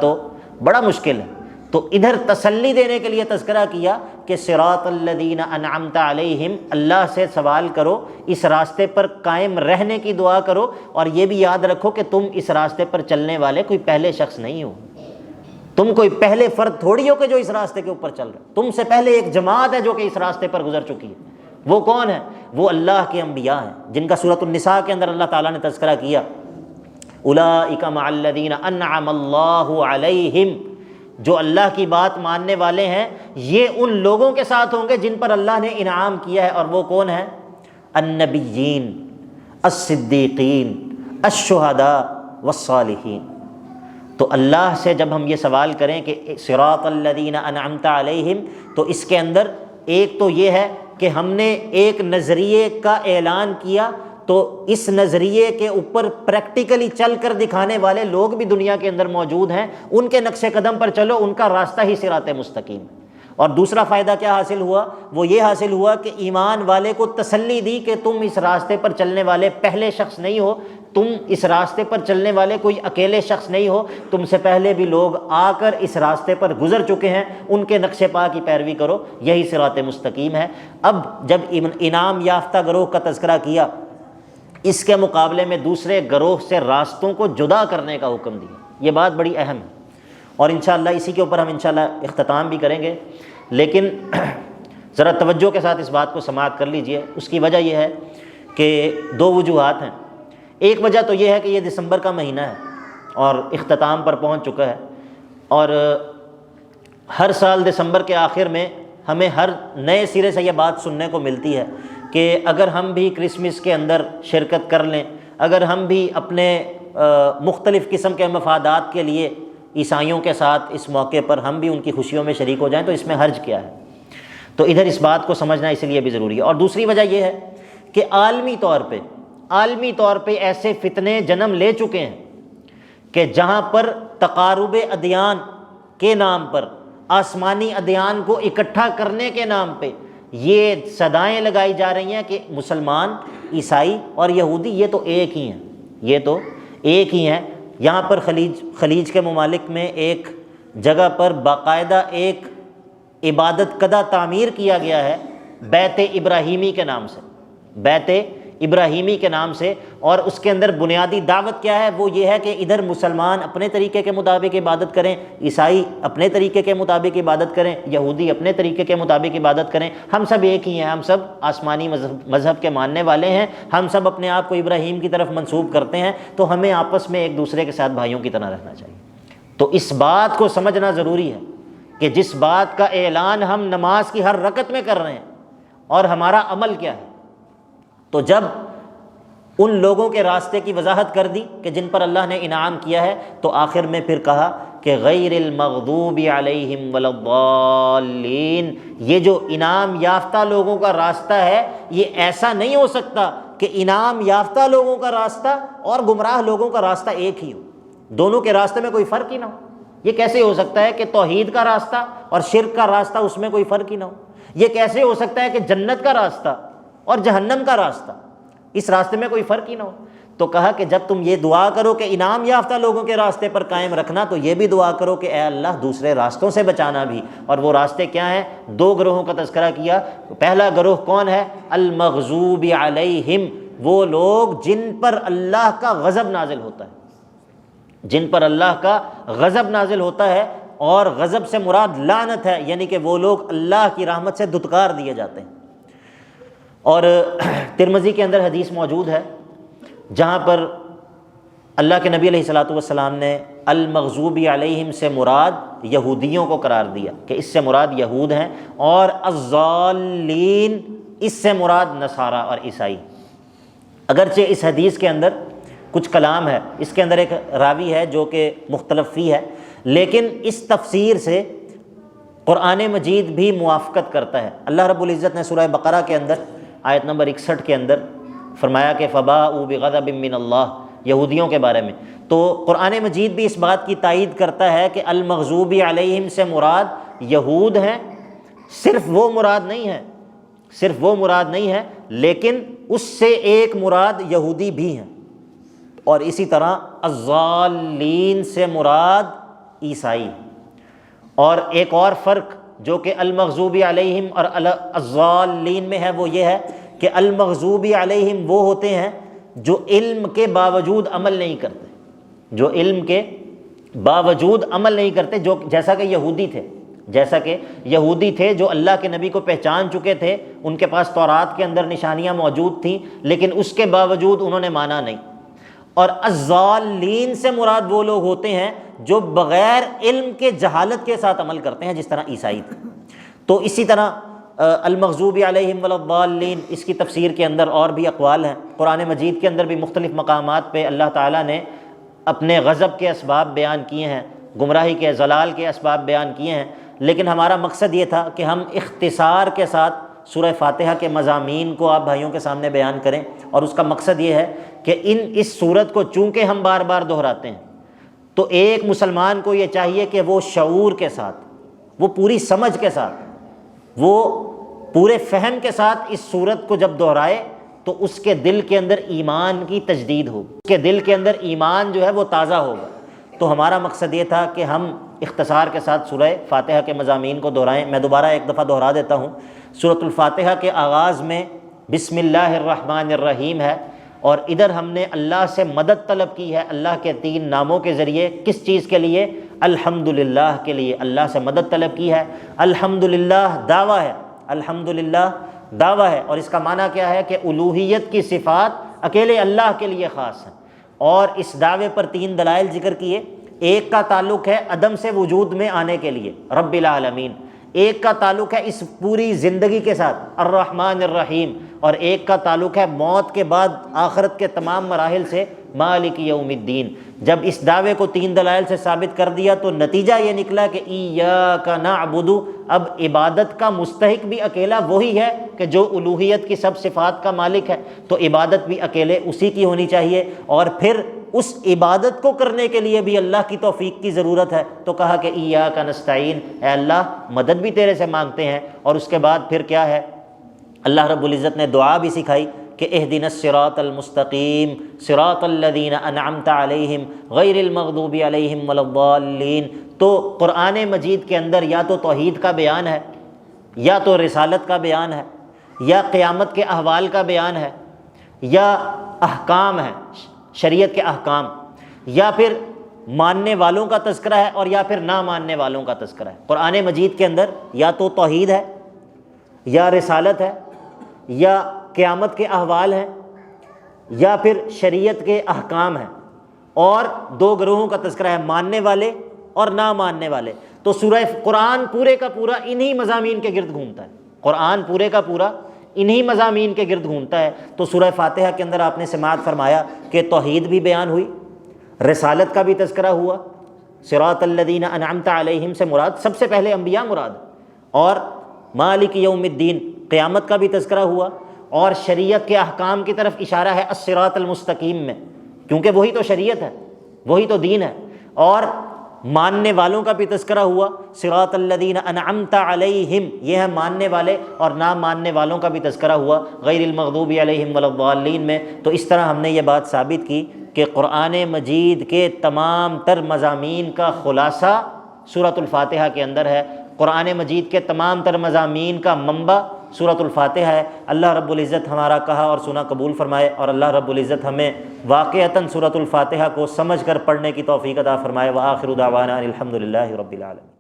تو بڑا مشکل ہے، تو ادھر تسلی دینے کے لیے تذکرہ کیا کہ صراط الذین انعمت علیہم، اللہ سے سوال کرو، اس راستے پر قائم رہنے کی دعا کرو، اور یہ بھی یاد رکھو کہ تم اس راستے پر چلنے والے کوئی پہلے شخص نہیں ہو، تم کوئی پہلے فرد تھوڑی ہو کہ جو اس راستے کے اوپر چل رہا ہے، تم سے پہلے ایک جماعت ہے جو کہ اس راستے پر گزر چکی ہے۔ وہ کون ہے؟ وہ اللہ کے انبیاء ہیں، جن کا سورۃ النساء کے اندر اللہ تعالیٰ نے تذکرہ کیا، اولئک مع الذین انعم اللہ علیہم، جو اللہ کی بات ماننے والے ہیں یہ ان لوگوں کے ساتھ ہوں گے جن پر اللہ نے انعام کیا ہے، اور وہ کون ہیں؟ النبیین، الصدیقین، الشہداء والصالحین۔ تو اللہ سے جب ہم یہ سوال کریں کہ صراط الذین انعمت علیہم، تو اس کے اندر ایک تو یہ ہے کہ ہم نے ایک نظریے کا اعلان کیا، تو اس نظریے کے اوپر پریکٹیکلی چل کر دکھانے والے لوگ بھی دنیا کے اندر موجود ہیں، ان کے نقش قدم پر چلو، ان کا راستہ ہی صراط مستقیم۔ اور دوسرا فائدہ کیا حاصل ہوا؟ وہ یہ حاصل ہوا کہ ایمان والے کو تسلی دی کہ تم اس راستے پر چلنے والے پہلے شخص نہیں ہو، تم اس راستے پر چلنے والے کوئی اکیلے شخص نہیں ہو، تم سے پہلے بھی لوگ آ کر اس راستے پر گزر چکے ہیں، ان کے نقش پا کی پیروی کرو، یہی صراط مستقیم ہے۔ اب جب انعام یافتہ گروہ کا تذکرہ کیا، اس کے مقابلے میں دوسرے گروہ سے راستوں کو جدا کرنے کا حکم دیا۔ یہ بات بڑی اہم ہے، اور انشاءاللہ اسی کے اوپر ہم انشاءاللہ اختتام بھی کریں گے، لیکن ذرا توجہ کے ساتھ اس بات کو سماعت کر لیجئے۔ اس کی وجہ یہ ہے کہ دو وجوہات ہیں۔ ایک وجہ تو یہ ہے کہ یہ دسمبر کا مہینہ ہے اور اختتام پر پہنچ چکا ہے، اور ہر سال دسمبر کے آخر میں ہمیں ہر نئے سرے سے یہ بات سننے کو ملتی ہے کہ اگر ہم بھی کرسمس کے اندر شرکت کر لیں، اگر ہم بھی اپنے مختلف قسم کے مفادات کے لیے عیسائیوں کے ساتھ اس موقع پر ہم بھی ان کی خوشیوں میں شریک ہو جائیں تو اس میں حرج کیا ہے؟ تو ادھر اس بات کو سمجھنا اس لیے بھی ضروری ہے۔ اور دوسری وجہ یہ ہے کہ عالمی طور پہ ایسے فتنے جنم لے چکے ہیں کہ جہاں پر تقارب ادیان کے نام پر، آسمانی ادیان کو اکٹھا کرنے کے نام پہ یہ صدائیں لگائی جا رہی ہیں کہ مسلمان، عیسائی اور یہودی یہ تو ایک ہی ہیں۔ یہاں پر خلیج کے ممالک میں ایک جگہ پر باقاعدہ ایک عبادت کدہ تعمیر کیا گیا ہے بیت ابراہیمی کے نام سے، اور اس کے اندر بنیادی دعوت کیا ہے؟ وہ یہ ہے کہ ادھر مسلمان اپنے طریقے کے مطابق عبادت کریں، عیسائی اپنے طریقے کے مطابق عبادت کریں، یہودی اپنے طریقے کے مطابق عبادت کریں، ہم سب ایک ہی ہیں، ہم سب آسمانی مذہب کے ماننے والے ہیں، ہم سب اپنے آپ کو ابراہیم کی طرف منسوب کرتے ہیں، تو ہمیں آپس میں ایک دوسرے کے ساتھ بھائیوں کی طرح رہنا چاہیے۔ تو اس بات کو سمجھنا ضروری ہے کہ جس بات کا اعلان ہم نماز کی ہر رکعت میں کر رہے ہیں اور ہمارا عمل کیا ہے، تو جب ان لوگوں کے راستے کی وضاحت کر دی کہ جن پر اللہ نے انعام کیا ہے، تو آخر میں پھر کہا کہ غیر المغضوب علیہم ولا الضالین، یہ جو انعام یافتہ لوگوں کا راستہ ہے یہ ایسا نہیں ہو سکتا کہ انعام یافتہ لوگوں کا راستہ اور گمراہ لوگوں کا راستہ ایک ہی ہو، دونوں کے راستے میں کوئی فرق ہی نہ ہو۔ یہ کیسے ہو سکتا ہے کہ توحید کا راستہ اور شرک کا راستہ اس میں کوئی فرق ہی نہ ہو؟ یہ کیسے ہو سکتا ہے کہ جنت کا راستہ اور جہنم کا راستہ اس راستے میں کوئی فرق ہی نہ ہو؟ تو کہا کہ جب تم یہ دعا کرو کہ انعام یافتہ لوگوں کے راستے پر قائم رکھنا، تو یہ بھی دعا کرو کہ اے اللہ دوسرے راستوں سے بچانا بھی۔ اور وہ راستے کیا ہیں؟ دو گروہوں کا تذکرہ کیا۔ پہلا گروہ کون ہے؟ المغضوب علیہم، وہ لوگ جن پر اللہ کا غضب نازل ہوتا ہے، جن پر اللہ کا غضب نازل ہوتا ہے، اور غضب سے مراد لعنت ہے، یعنی کہ وہ لوگ اللہ کی رحمت سے دھتکار دیے جاتے ہیں۔ اور ترمذی کے اندر حدیث موجود ہے جہاں پر اللہ کے نبی علیہ الصلوۃ والسلام نے المغضوب علیہم سے مراد یہودیوں کو قرار دیا کہ اس سے مراد یہود ہیں، اور الضالین اس سے مراد نصارہ اور عیسائی۔ اگرچہ اس حدیث کے اندر کچھ کلام ہے، اس کے اندر ایک راوی ہے جو کہ مختلف فی ہے، لیکن اس تفسیر سے قرآن مجید بھی موافقت کرتا ہے۔ اللہ رب العزت نے سورہ بقرہ کے اندر آیت نمبر 61 کے اندر فرمایا کہ فباءوا بغضب من اللہ، یہودیوں کے بارے میں، تو قرآن مجید بھی اس بات کی تائید کرتا ہے کہ المغضوب علیہم سے مراد یہود ہیں، صرف وہ مراد نہیں ہے، لیکن اس سے ایک مراد یہودی بھی ہیں، اور اسی طرح الضالین سے مراد عیسائی۔ اور ایک اور فرق جو کہ المغضوب علیہم اور الضالین میں ہے وہ یہ ہے کہ المغضوب علیہم وہ ہوتے ہیں جو علم کے باوجود عمل نہیں کرتے، جو جیسا کہ یہودی تھے جو اللہ کے نبی کو پہچان چکے تھے، ان کے پاس تورات کے اندر نشانیاں موجود تھیں، لیکن اس کے باوجود انہوں نے مانا نہیں۔ اور الضالین سے مراد وہ لوگ ہوتے ہیں جو بغیر علم کے جہالت کے ساتھ عمل کرتے ہیں، جس طرح عیسائی تھے۔ تو اسی طرح المغضوب علیہم ولا الضالین، اس کی تفسیر کے اندر اور بھی اقوال ہیں۔ قرآن مجید کے اندر بھی مختلف مقامات پہ اللہ تعالیٰ نے اپنے غضب کے اسباب بیان کیے ہیں، گمراہی کے ضلال کے اسباب بیان کیے ہیں، لیکن ہمارا مقصد یہ تھا کہ ہم اختصار کے ساتھ سورہ فاتحہ کے مضامین کو آپ بھائیوں کے سامنے بیان کریں، اور اس کا مقصد یہ ہے کہ اس صورت کو چونکہ ہم بار بار دہراتے ہیں تو ایک مسلمان کو یہ چاہیے کہ وہ شعور کے ساتھ، وہ پوری سمجھ کے ساتھ، وہ پورے فہم کے ساتھ اس صورت کو جب دہرائے تو اس کے دل کے اندر ایمان کی تجدید ہو، اس کے دل کے اندر ایمان جو ہے وہ تازہ ہوگا۔ تو ہمارا مقصد یہ تھا کہ ہم اختصار کے ساتھ سورہ فاتحہ کے مضامین کو دہرائیں۔ میں دوبارہ ایک دفعہ دہرا دیتا ہوں، سورۃ الفاتحہ کے آغاز میں بسم اللہ الرحمن الرحیم ہے، اور ادھر ہم نے اللہ سے مدد طلب کی ہے اللہ کے 3 ناموں کے ذریعے۔ کس چیز کے لیے؟ الحمدللہ کے لیے اللہ سے مدد طلب کی ہے۔ الحمدللہ دعویٰ ہے، الحمدللہ دعویٰ ہے، اور اس کا معنی کیا ہے کہ الوہیت کی صفات اکیلے اللہ کے لیے خاص ہیں، اور اس دعوے پر 3 دلائل ذکر کیے۔ ایک کا تعلق ہے عدم سے وجود میں آنے کے لیے رب العالمین، ایک کا تعلق ہے اس پوری زندگی کے ساتھ الرحمن الرحیم، اور ایک کا تعلق ہے موت کے بعد آخرت کے تمام مراحل سے مالک یوم الدین۔ جب اس دعوے کو 3 دلائل سے ثابت کر دیا تو نتیجہ یہ نکلا کہ ایاک نعبد، اب عبادت کا مستحق بھی اکیلا وہی ہے کہ جو الوہیت کی سب صفات کا مالک ہے، تو عبادت بھی اکیلے اسی کی ہونی چاہیے، اور پھر اس عبادت کو کرنے کے لیے بھی اللہ کی توفیق کی ضرورت ہے۔ تو کہا کہ ایاک نستعین، اے اللہ مدد بھی تیرے سے مانگتے ہیں، اور اس کے بعد پھر کیا ہے؟ اللہ رب العزت نے دعا بھی سکھائی کہ اہدنا الصراط المستقیم صراط الذین انعمت علیہم غیر المغضوب علیہم ولا الضالین۔ تو قرآن مجید کے اندر یا تو توحید کا بیان ہے، یا تو رسالت کا بیان ہے، یا قیامت کے احوال کا بیان ہے، یا احکام ہے، شریعت کے احکام، یا پھر ماننے والوں کا تذکرہ ہے، اور یا پھر نہ ماننے والوں کا تذکرہ ہے۔ قرآن مجید کے اندر یا تو توحید ہے، یا رسالت ہے، یا قیامت کے احوال ہیں، یا پھر شریعت کے احکام ہیں، اور 2 گروہوں کا تذکرہ ہے، ماننے والے اور نہ ماننے والے۔ تو سورہ قرآن پورے کا پورا انہی مضامین کے گرد گھومتا ہے، قرآن پورے کا پورا انہی مضامین کے گرد گھومتا ہے۔ تو سورہ فاتحہ کے اندر آپ نے سماعت فرمایا کہ توحید بھی بیان ہوئی، رسالت کا بھی تذکرہ ہوا، صراط الذین انعمت علیہم سے مراد سب سے پہلے انبیاء مراد، اور مالک یوم الدین قیامت کا بھی تذکرہ ہوا، اور شریعت کے احکام کی طرف اشارہ ہے الصراط المستقیم میں، کیونکہ وہی تو شریعت ہے، وہی تو دین ہے، اور ماننے والوں کا بھی تذکرہ ہوا، صراط الذین انعمت علیہم یہ ہے ماننے والے، اور نہ ماننے والوں کا بھی تذکرہ ہوا غیر المغضوب علیہم ولا الضالین میں۔ تو اس طرح ہم نے یہ بات ثابت کی کہ قرآن مجید کے تمام تر مضامین کا خلاصہ سورۃ الفاتحہ کے اندر ہے، قرآن مجید کے تمام تر مضامین کا منبع سورۃ الفاتحہ ہے۔ اللہ رب العزت ہمارا کہا اور سنا قبول فرمائے، اور اللہ رب العزت ہمیں واقعتاً سورۃ الفاتحہ کو سمجھ کر پڑھنے کی توفیق عطا فرمائے۔ وآخر دعوانا ان الحمد للہ رب العالمین۔